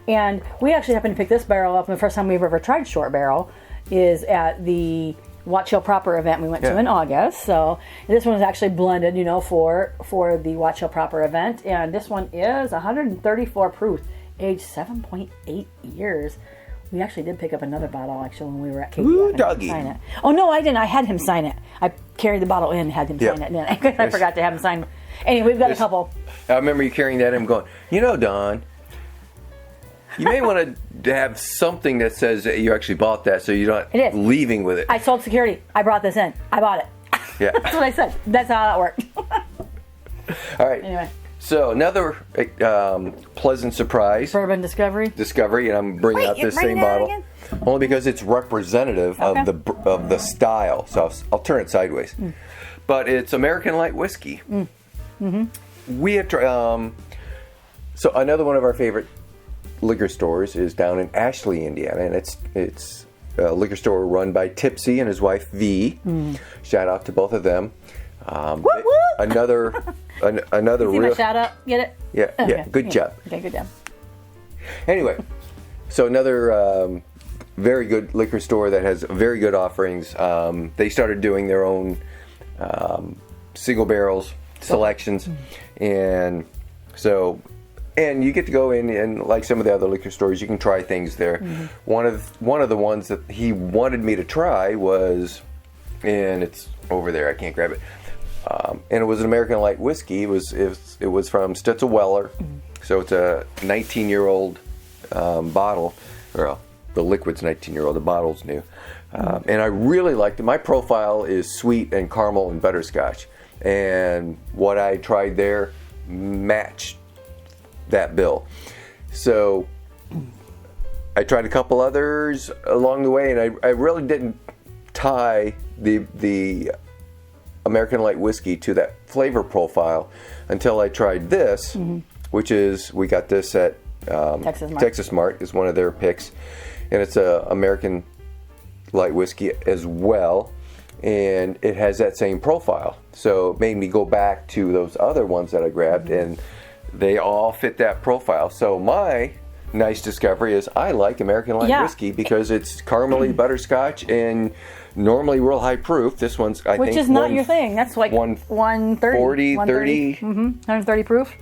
And we actually happened to pick this barrel up. And the first time we've ever tried Short Barrel is at the Watch Hill Proper event we went to in August. So this one is actually blended, for the Watch Hill Proper event. And this one is 134 proof, aged 7.8 years. We actually did pick up another bottle actually when we were at KBF. Ooh, doggy. Sign it. Oh no, I didn't. I had him sign it. I carried the bottle in and had him sign it. And I forgot to have him sign. Anyway, we've got a couple. I remember you carrying that and going, Don, you may want to have something that says that you actually bought that, so you're not leaving with it. I told security, I brought this in. I bought it. Yeah. That's what I said. That's how that worked. All right. Anyway. So another pleasant surprise. Bourbon discovery, and I'm bringing out this same bottle only because it's representative of the style. So I'll turn it sideways. But it's American Light Whiskey. We had so another one of our favorite liquor stores is down in Ashley, Indiana, and it's a liquor store run by Tipsy and his wife V. Shout out to both of them. Another see real my shout out. Get it? Yeah, Okay. Good job. Okay, good job. Anyway, so another very good liquor store that has very good offerings. They started doing their own single barrels selections, and you get to go in and like some of the other liquor stores, you can try things there. One of the ones that he wanted me to try was, and it's over there, I can't grab it. And it was an American Light Whiskey. It was from Stitzel Weller, so it's a 19-year-old bottle. Well, the liquid's 19-year-old, the bottle's new. And I really liked it. My profile is sweet and caramel and butterscotch, and what I tried there matched that bill. So I tried a couple others along the way, and I really didn't tie the American Light Whiskey to that flavor profile until I tried this, which is, we got this at Texas Mart is one of their picks, and it's a American Light Whiskey as well, and it has that same profile. So it made me go back to those other ones that I grabbed, and they all fit that profile. So my nice discovery is I like American Light Whiskey because it's caramely butterscotch and normally real high proof. This one's, I think, which is not your thing. That's like 130, 30. 130 proof,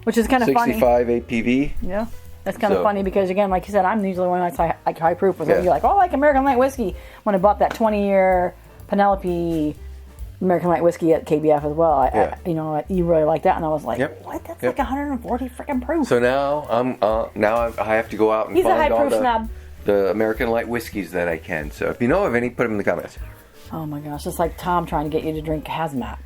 which is kind of funny. 65 APV. Yeah, that's kind of funny because, again, like you said, I'm usually one that's like high proof. You're like, oh, I like American Light Whiskey. When I bought that 20-year Penelope American Light Whiskey at KBF as well, you really like that, and I was like, what? That's like 140 freaking proof. So now I have to go out and He's find a high all proof snob. The American Light Whiskeys that I can. So if you know of any, put them in the comments. Oh my gosh, it's like Tom trying to get you to drink hazmat.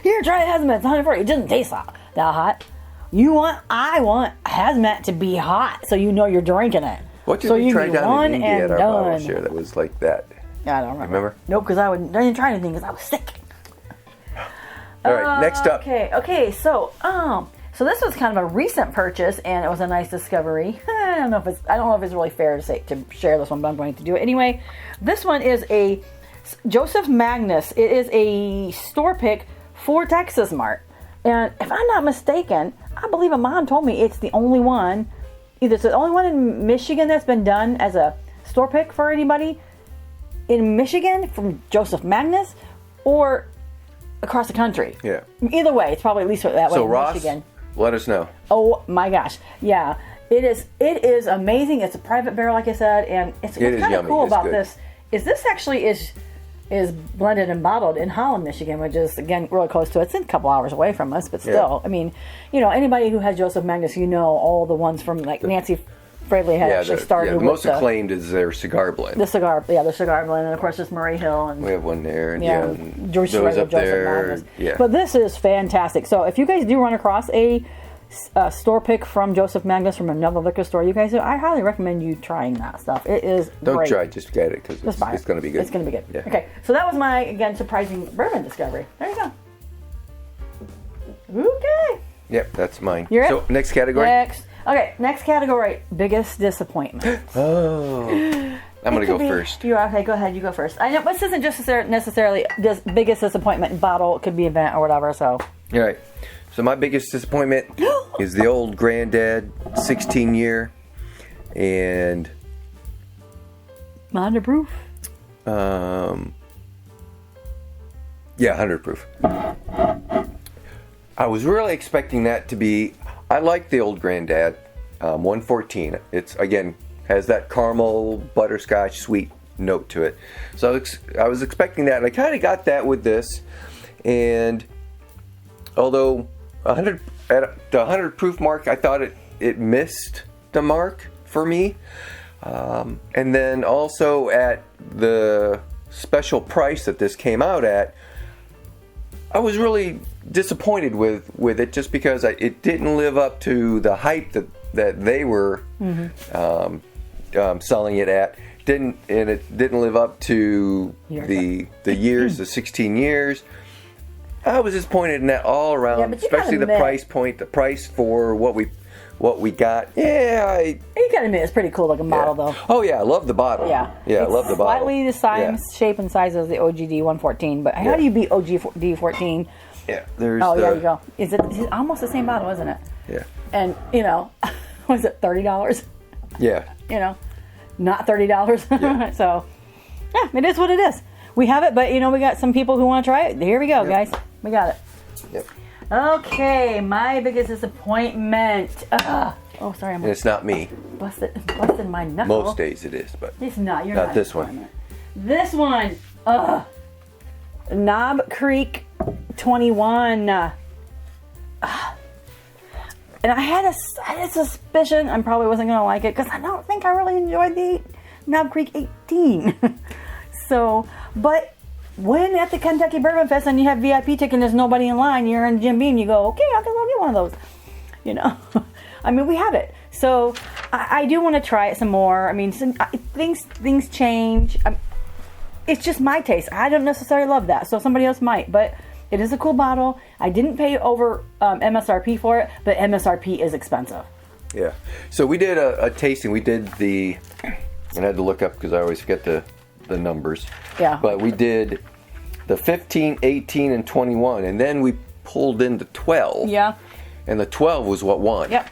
Here, try hazmat. It's 140. It doesn't taste that hot. I want hazmat to be hot, so you know you're drinking it. What did so we you try be down one in India and at our bottle done. share that was like that? I don't remember. Remember? Nope, because I didn't try anything because I was sick. All right, next up. Okay. So this was kind of a recent purchase, and it was a nice discovery. I don't know if it's really fair to share this one, but I'm going to do it anyway. This one is a Joseph Magnus. It is a store pick for Texas Mart, and if I'm not mistaken, I believe a mom told me it's the only one. Either it's the only one in Michigan that's been done as a store pick for anybody in Michigan from Joseph Magnus, or across the country. Yeah. Either way, it's probably at least that way So in Ross, Michigan. let us know. Oh my gosh. Yeah. It is amazing. It's a private barrel, like I said, and what's kind of yummy. cool It's about good. this is this actually is blended and bottled in Holland, Michigan, which is again really close to it. It's a couple hours away from us, but still, I mean, anybody who has Joseph Magnus, all the ones from like Nancy Fraley had actually started the with most acclaimed is their cigar blend. the cigar blend, and of course there's Murray Hill and We have one there, and and those Joseph up there. Magnus. Yeah. But this is fantastic. So if you guys do run across a store pick from Joseph Magnus from another liquor store, you guys, I highly recommend you trying that stuff. It is Don't great. try, just get it because it's going to be good. It's going to be good. Yeah. Okay, so that was my, again, surprising bourbon discovery. There you go. Okay. Yep, that's mine. You're so it? next category. Next category, biggest disappointment. Oh, I'm going to go first. You're okay. Go ahead. You go first. I know this isn't just necessarily this biggest disappointment in bottle. It could be event or whatever. So. All right. So my biggest disappointment is the old Granddad 16-year, and 100 proof. 100 proof. I was really expecting that to be. I like the old Granddad 114. It's again has that caramel butterscotch sweet note to it. So I was expecting that, and I kind of got that with this. And although 100 at the 100 proof mark, I thought it missed the mark for me. And then also at the special price that this came out at, I was really disappointed with it just because it didn't live up to the hype that they were selling it at. It didn't live up to the years, the 16 years. I was disappointed in that all around, especially the price point, the price for what we got. Yeah, you gotta admit it's pretty cool looking bottle though. Oh yeah, I love the bottle. Yeah, I love the bottle. Slightly the same shape and size as the OGD 114, but how do you beat OGD 14? Yeah, there's. There you go. It's almost the same bottle, isn't it? Yeah. And was it $30? Yeah. Not $30. Yeah. So, yeah, it is what it is. We have it, but we got some people who want to try it. Here we go, guys. We got it. Yep. Okay, my biggest disappointment. Oh, sorry, And it's not me. busted my knuckle. Most days it is, but It's not. You're not not this one. This one. Knob Creek 21. And I had a suspicion I probably wasn't going to like it because I don't think I really enjoyed the Knob Creek 18. So, but when at the Kentucky Bourbon Fest and you have VIP ticket and there's nobody in line, you're in Jim Beam, you go, okay, I'll get one of those. I mean, we have it. So I do want to try it some more. I mean, things change. It's just my taste. I don't necessarily love that. So somebody else might, but it is a cool bottle. I didn't pay over MSRP for it, but MSRP is expensive. Yeah. So we did a tasting. We did and I had to look up because I always forget the numbers. Yeah. But we did the 15, 18, and 21, and then we pulled into 12. Yeah. And the 12 was what won. Yep.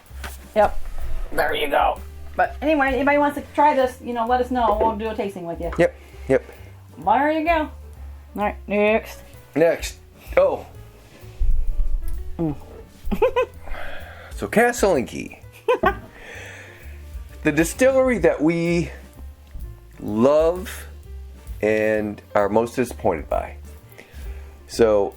There you go. But anyway, anybody wants to try this, let us know. We'll do a tasting with you. Yep. There you go. All right, next. Oh. So Castle and Key. The distillery that we love and are most disappointed by. So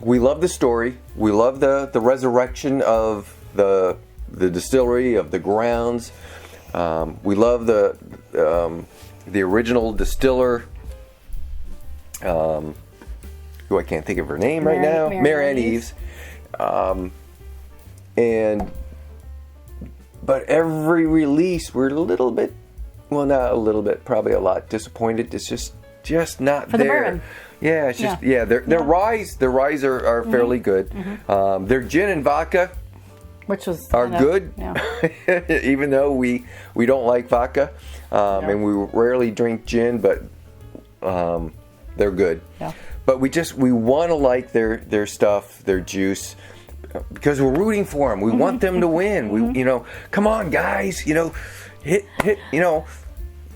we love the story. We love the resurrection of the distillery, of the grounds. We love the original distiller, who I can't think of her name right now, Mary Ann Eves. But every release, we're a little bit, well, not a little bit, probably a lot disappointed. It's just not For there. the bourbon. Yeah, it's just their ryes are fairly good. Their gin and vodka Which was are good, even though we don't like vodka, and we rarely drink gin, but they're good. Yeah. But we want to like their stuff, their juice, because we're rooting for them. We want them to win. We, come on, guys, hit,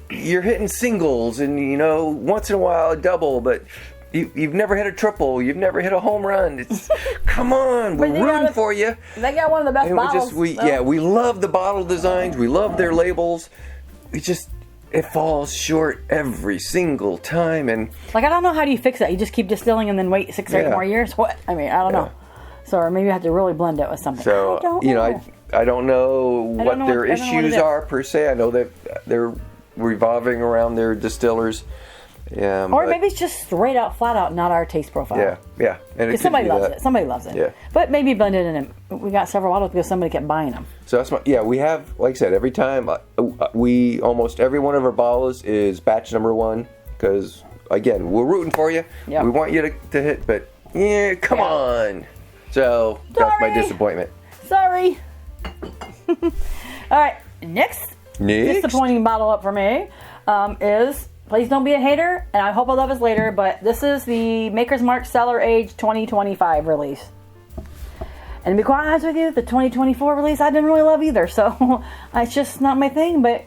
you're hitting singles, and once in a while a double, but you've never hit a triple. You've never hit a home run. It's come on, we're rooting for you. They got one of the best And bottles. we love the bottle designs. We love their labels. It falls short every single time, and I don't know how do you fix that. You just keep distilling and then wait 6 or 8 more years. What? I mean, I don't know. So or maybe you have to really blend it with something. So I don't know. I don't know what their issues are per se. I know that they're revolving around their distillers. Yeah, or maybe it's just straight out, flat out, not our taste profile. Yeah. And somebody loves it. Somebody loves it. Yeah. But maybe blend it in. We got several bottles because somebody kept buying them. So that's we have, like I said, every time almost every one of our bottles is batch number 1 because again we're rooting for you. Yep. We want you to hit, but come on. So that's my disappointment. Sorry. All right. Next disappointing bottle up for me is. Please don't be a hater, and I hope I love us later, but this is the Maker's Mark Cellar Age 2025 release. And to be quite honest with you, the 2024 release I didn't really love either, so it's just not my thing, but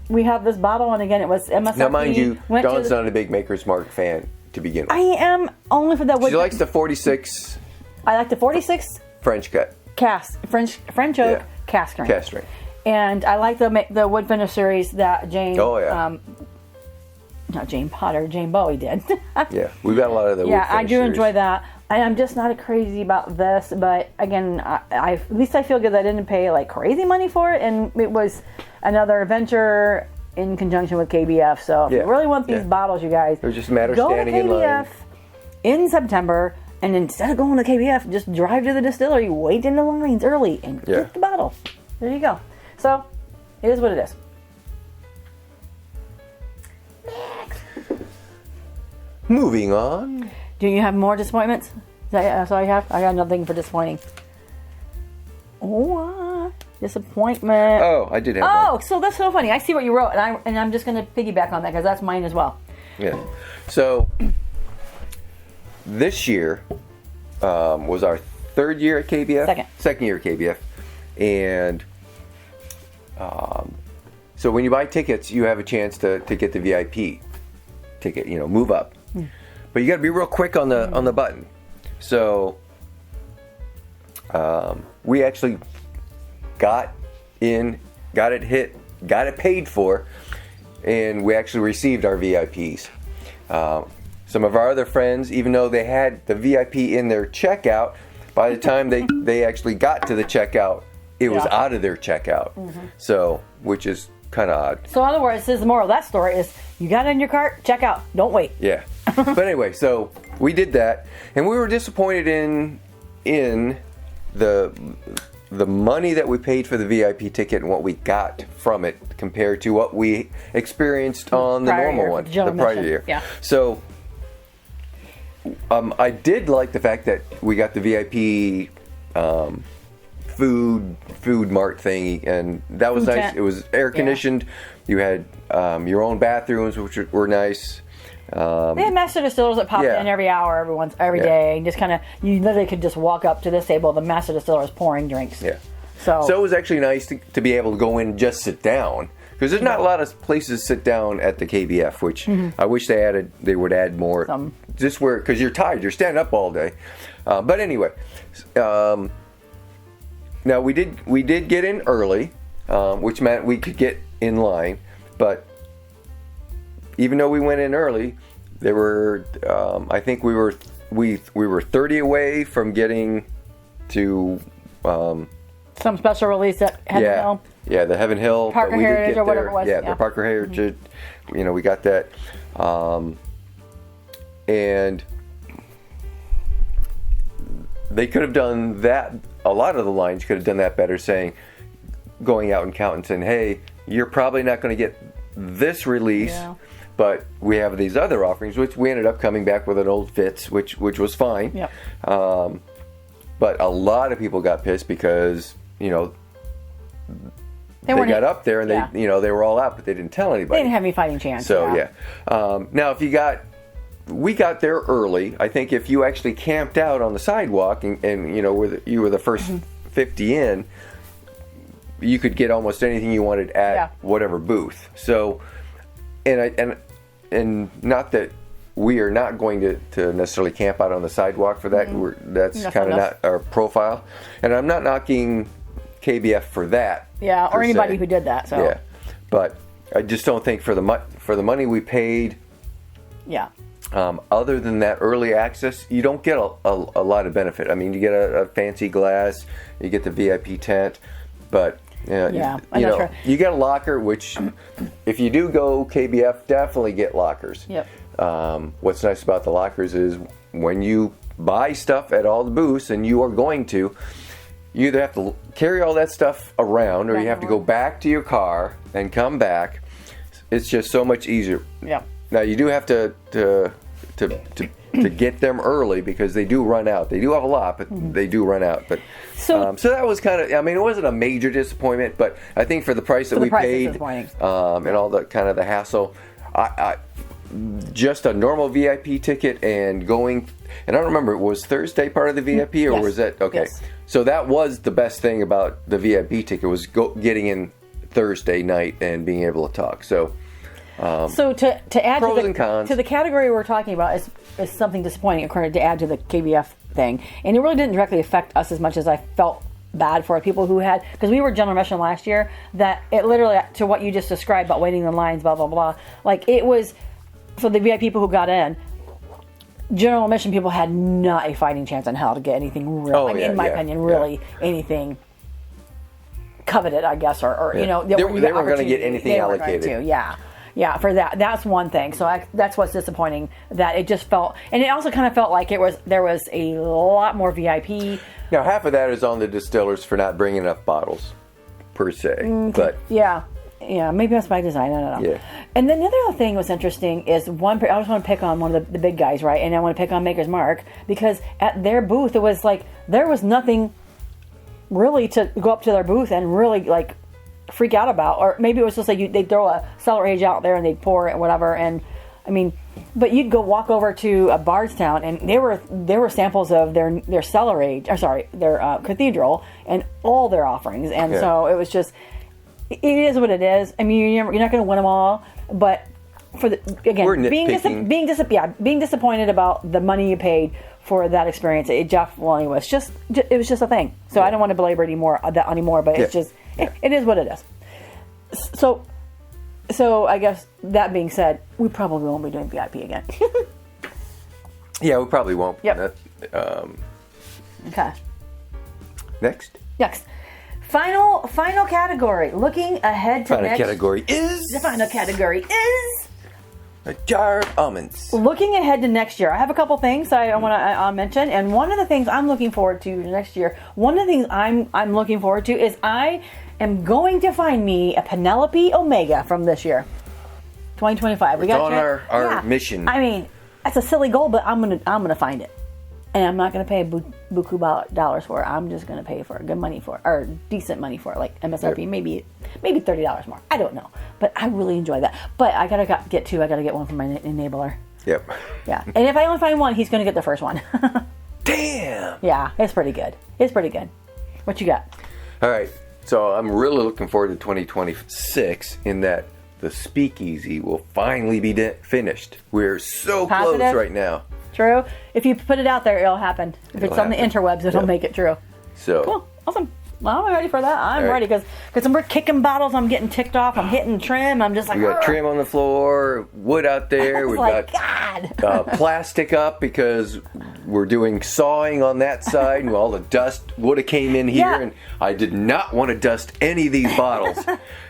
we have this bottle, and again, it was MSRP. Now, mind you, Dawn's not a big Maker's Mark fan to begin with. I am only for that wood. She likes the 46. I like the 46 French cut. French oak cask strength. Cask strength. And I like the wood finish series that Jane. Oh yeah. Not Jane Potter, Jane Bowie did. Yeah, we've got a lot of the. Yeah, I do enjoy that. I'm just not crazy about this, but again, I at least I feel good that I didn't pay like crazy money for it, and it was another adventure in conjunction with KBF. So if you really want these bottles, you guys, it was just a matter of standing in line. Go to KBF in September, and instead of going to KBF, just drive to the distillery, wait in the lines early, and get the bottle. There you go. So, it is what it is. Next. Moving on. Do you have more disappointments? That's all you have? I got nothing for disappointing. Disappointment. Oh, I did have one. Oh, so that's so funny. I see what you wrote, and I'm just going to piggyback on that because that's mine as well. Yeah. So, this year was our third year at KBF. Second year at KBF. And so when you buy tickets, you have a chance to get the VIP ticket, move up. But you got to be real quick on the button. So we actually got it paid for, and we actually received our VIPs. Some of our other friends, even though they had the VIP in their checkout, by the time they actually got to the checkout, it was out of their checkout. So, which is kind of odd. So, in other words, the moral of that story is you got it in your cart, check out, don't wait. Yeah. But anyway, so we did that, and we were disappointed in the money that we paid for the VIP ticket and what we got from it compared to what we experienced on the normal one, the prior year. Yeah. So I did like the fact that we got the VIP food mart thingy, and that was nice. It was air conditioned. You had your own bathrooms, which were nice. They had master distillers that popped in every hour, every day, and just kind of you literally could just walk up to this table. The master distiller is pouring drinks. Yeah. So it was actually nice to be able to go in and just sit down, because there's not a lot of places to sit down at the KBF, which I wish they would add more. Just where, because you're tired, you're standing up all day. But anyway, now we did get in early, which meant we could get in line. But even though we went in early, there were I think we were 30 away from getting to some special release at Heaven Hill. Yeah, the Heaven Hill. Parker Heritage or whatever it was. Yeah, the Parker Heritage. We got that. And they could have done that a lot of the lines could have done that better, going out and counting, saying, hey, you're probably not going to get this release, but we have these other offerings, which we ended up coming back with an old Fitz, which was fine. Yep. But a lot of people got pissed because, they got up there and they were all out, but they didn't tell anybody. They didn't have any fighting chance. So now if we got there early. I think if you actually camped out on the sidewalk and you were the first 50 in, you could get almost anything you wanted at whatever booth. So, and not that we are not going to necessarily camp out on the sidewalk for that. That's kind of not our profile. And I'm not knocking KBF for that. Yeah, or anybody who did that. So. Yeah, but I just don't think for the money we paid. Yeah. Other than that early access, you don't get a lot of benefit. I mean, you get a fancy glass, you get the VIP tent, but you get a locker, which if you do go KBF, definitely get lockers. Yep. What's nice about the lockers is when you buy stuff at all the booths, and you are going to, you either have to carry all that stuff around, or you have to go back to your car and come back. It's just so much easier. Yeah. Now you do have to get them early because they do run out. They do have a lot, but they do run out. But so that was kind of. I mean, it wasn't a major disappointment, but I think for the price that we paid and all the kind of the hassle, I just a normal VIP ticket and going. And I don't remember, was Thursday part of the VIP or was that okay? Yes. So that was the best thing about the VIP ticket was getting in Thursday night and being able to talk. So. So to add pros and cons. To the category we're talking about is something disappointing, according to add to the KBF thing, and it really didn't directly affect us as much as I felt bad for people who had, because we were general admission last year, that it literally, to what you just described about waiting in lines, blah blah blah, like it was for the VIP people who got in. General admission people had not a fighting chance in hell to get anything real. In my opinion, anything coveted, I guess, or they weren't going to get anything allocated. Yeah, for that's one thing. So that's what's disappointing, that it just felt, and it also kind of felt like there was a lot more VIP. Now, half of that is on the distillers for not bringing enough bottles, per se. But yeah, maybe that's by design. I don't know. Yeah. And then the other thing was interesting is I just want to pick on one of the big guys, right? And I want to pick on Maker's Mark, because at their booth it was like there was nothing really to go up to their booth and really like freak out about, or maybe it was just like they'd throw a cellar age out there and they'd pour it, whatever. And I mean, but you'd go walk over to a Bardstown and there were samples of their cellar age, their cathedral and all their offerings. And so it was just, it is what it is. I mean, you're not going to win them all, but being disappointed about the money you paid for that experience, it definitely was just a thing. So I don't want to belabor that anymore, but it's just. It is what it is. So I guess that being said, we probably won't be doing VIP again. Yeah, we probably won't. Yep. Okay. Next. Final category. Looking ahead to The final category is a jar of almonds. Looking ahead to next year, I have a couple things I want to mention, and one of the things I'm looking forward to next year. One of the things I'm looking forward to is I am going to find me a Penelope Omega from this year, 2025. It's on our mission. I mean, that's a silly goal, but I'm gonna find it, and I'm not gonna pay buku dollars for it. I'm just gonna pay for good money for it, or decent money for it, like MSRP, maybe $30 more. I don't know, but I really enjoy that. But I gotta get one from my enabler. Yep. Yeah, and if I only find one, he's gonna get the first one. Damn. Yeah, it's pretty good. What you got? All right. So I'm really looking forward to 2026 in that the speakeasy will finally be finished. We're so close right now. True. If you put it out there, it'll happen. If it's on the interwebs, it'll make it true. So cool. Awesome. Well, I'm ready for that. I'm ready because we're kicking bottles. I'm getting ticked off. I'm hitting trim. I'm just like, we got trim on the floor, wood out there. We've got plastic up because we're doing sawing on that side, and all the dust would have came in here, and I did not want to dust any of these bottles.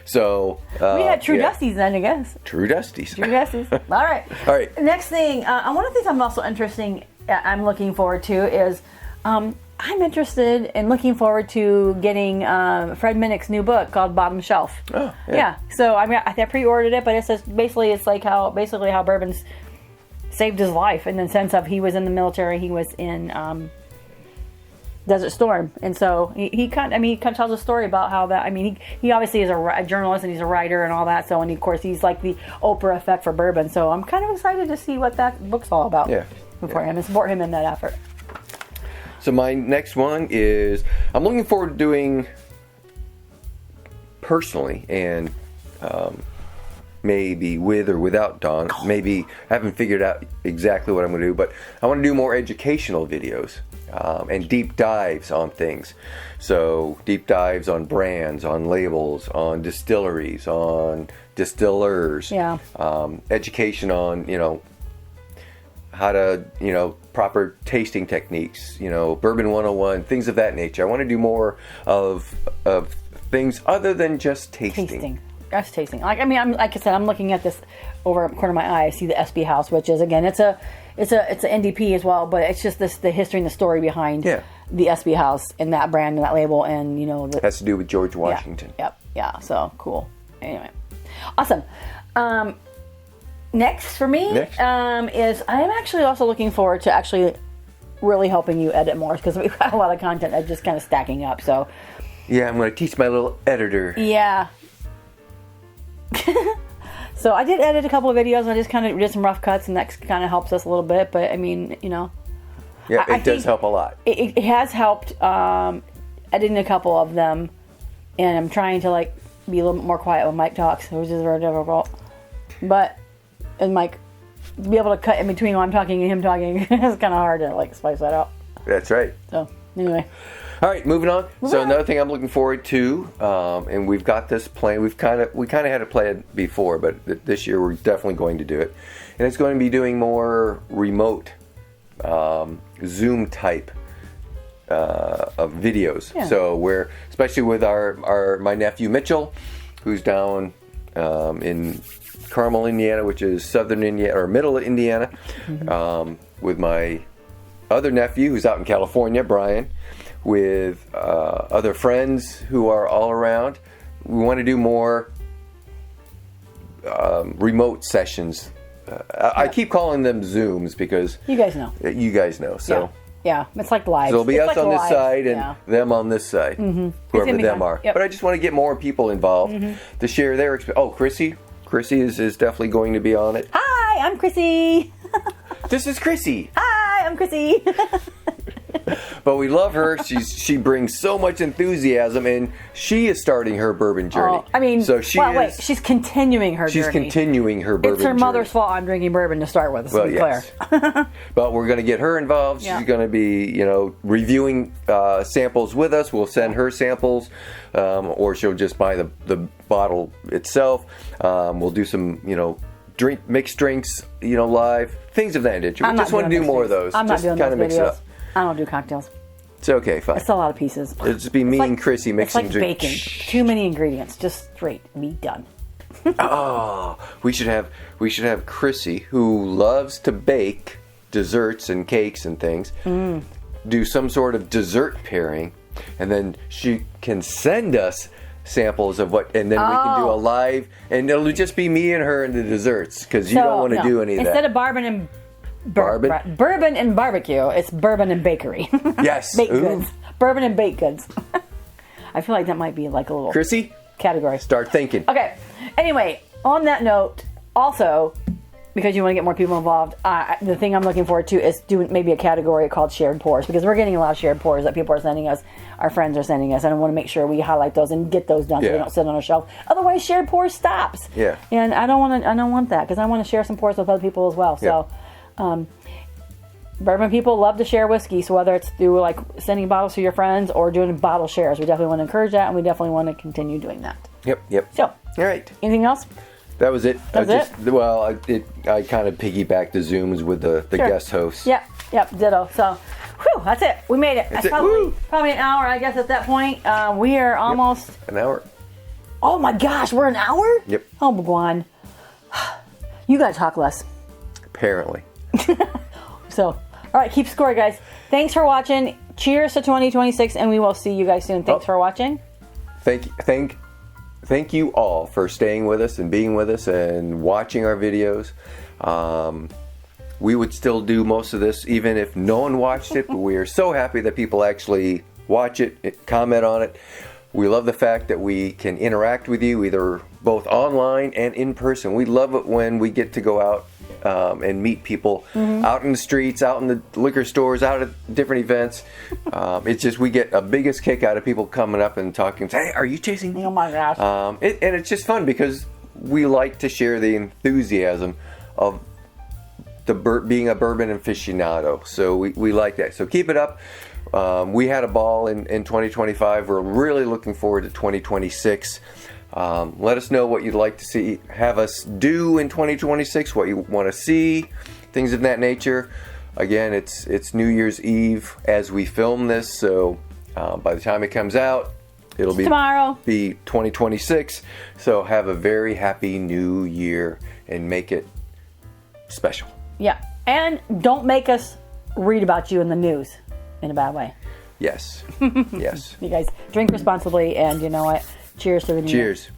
So we had True Dusties then, I guess. True Dusties. All right. Next thing, one of the things I'm also I'm looking forward to is I'm interested and looking forward to getting Fred Minnick's new book called Bottom Shelf. Oh, yeah. So I mean, I pre-ordered it, but it says basically how bourbon's saved his life in the sense of he was in the military, he was in Desert Storm, and so he kind of tells a story about how that. I mean, he obviously is a journalist and he's a writer and all that. So, and of course, he's like the Oprah effect for bourbon. So, I'm kind of excited to see what that book's all about. Yeah. For him and support him in that effort. So my next one is I'm looking forward to doing personally, and maybe with or without Dawn. Maybe I haven't figured out exactly what I'm going to do, but I want to do more educational videos. And deep dives on things. So deep dives on brands, on labels, on distilleries, on distillers. Yeah. Education on, how to, proper tasting techniques, Bourbon 101, things of that nature. I want to do more of things other than just tasting. Just tasting. Like I said, I'm looking at this over the corner of my eye. I see the SB House, which is, again, it's an NDP as well, but it's just the history and the story behind the SB House and that brand and that label, and has to do with George Washington. Yeah. So cool. Anyway, awesome. Next for me is I am actually also looking forward to actually really helping you edit more, because we've got a lot of content that's just kind of stacking up. So yeah, I'm going to teach my little editor. Yeah. So I did edit a couple of videos. I just kind of did some rough cuts, and that kind of helps us a little bit. But I mean, yeah, it does help a lot. It has helped editing a couple of them, and I'm trying to be a little bit more quiet when Mike talks, which is very difficult. But Mike, to be able to cut in between while I'm talking and him talking, it's kind of hard to spice that out. That's right. So anyway. All right, moving on. Another thing I'm looking forward to, and we've got this plan. We kind of had it planned before, but this year we're definitely going to do it, and it's going to be doing more remote Zoom type of videos. Yeah. So especially with my nephew Mitchell, who's down in Carmel, Indiana, which is southern Indiana or middle of Indiana, with my other nephew who's out in California, Brian, with other friends who are all around. We want to do more remote sessions. I keep calling them Zooms because you guys know. So yeah, it's like live. So it'll be us on this side and them on this side, whoever them are. Yep. But I just want to get more people involved to share their experience. Oh, Chrissy is definitely going to be on it. Hi, I'm Chrissy. This is Chrissy. Hi, I'm Chrissy. But we love her. she brings so much enthusiasm, and she is starting her bourbon journey. She's continuing her journey. She's continuing her bourbon journey. It's her mother's fault I'm drinking bourbon to start with, to be clear. But we're going to get her involved. She's going to be, reviewing samples with us. We'll send her samples, or she'll just buy the bottle itself. We'll do some, mixed drinks, live, things of that nature. We just want to do more of those. I'm not just doing kind those of mix it videos. up. I don't do cocktails. It's okay, fine. It's a lot of pieces. It'll just be me and Chrissy mixing drinks. It's like bacon. Too many ingredients. Just straight. Be done. We should have Chrissy, who loves to bake desserts and cakes and things, do some sort of dessert pairing, and then she can send us samples of and then we can do a live, and it'll just be me and her and the desserts, because you don't want to do any of that. Instead of bourbon and barbecue, it's bourbon and bakery. Yes. Baked goods. Bourbon and baked goods. I feel like that might be like a little Chrissy category. Start thinking. Okay. Anyway, on that note, also, because you want to get more people involved, the thing I'm looking forward to is doing maybe a category called shared pours, because we're getting a lot of shared pours that people are sending us, our friends are sending us, and I want to make sure we highlight those and get those done so they don't sit on a shelf. Otherwise, shared pours stops. Yeah. And I don't want that, because I want to share some pours with other people as well. So. Bourbon people love to share whiskey, so whether it's through sending bottles to your friends or doing bottle shares, we definitely want to encourage that, and we definitely want to continue doing that. Yep. So, all right. Anything else? That was it. That's it? Well, I kind of piggybacked the Zooms with the guest hosts. Yep, ditto. So, that's it. We made it. That's probably an hour, I guess, at that point. We are almost... An hour. Oh my gosh, we're an hour? Yep. Oh, Bhagwan. You gotta talk less. Apparently. So, all right, keep score, guys. Thanks for watching. cheers to 2026, and we will see you guys soon. Thanks for watching. Thank you all for staying with us and being with us and watching our videos. We would still do most of this even if no one watched it, but we are so happy that people actually watch it, comment on it. We love the fact that we can interact with you either both online and in person. We love it when we get to go out and meet people out in the streets, out in the liquor stores, out at different events. It's just we get a biggest kick out of people coming up and talking, hey, are you chasing me? Oh my gosh. And it's just fun because we like to share the enthusiasm of being a bourbon aficionado. So we like that. So keep it up. We had a ball in 2025. We're really looking forward to 2026. Let us know what you'd like to have us do in 2026, what you want to see, things of that nature. Again, it's New Year's Eve as we film this, so by the time it comes out, it'll be tomorrow. Be 2026. So have a very happy new year and make it special. Yeah, and don't make us read about you in the news in a bad way. Yes. Yes. You guys drink responsibly, and you know what? Cheers to the new year. Cheers.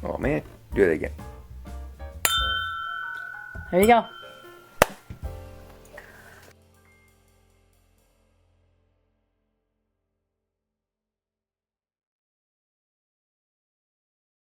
Oh man, do it again. There you go.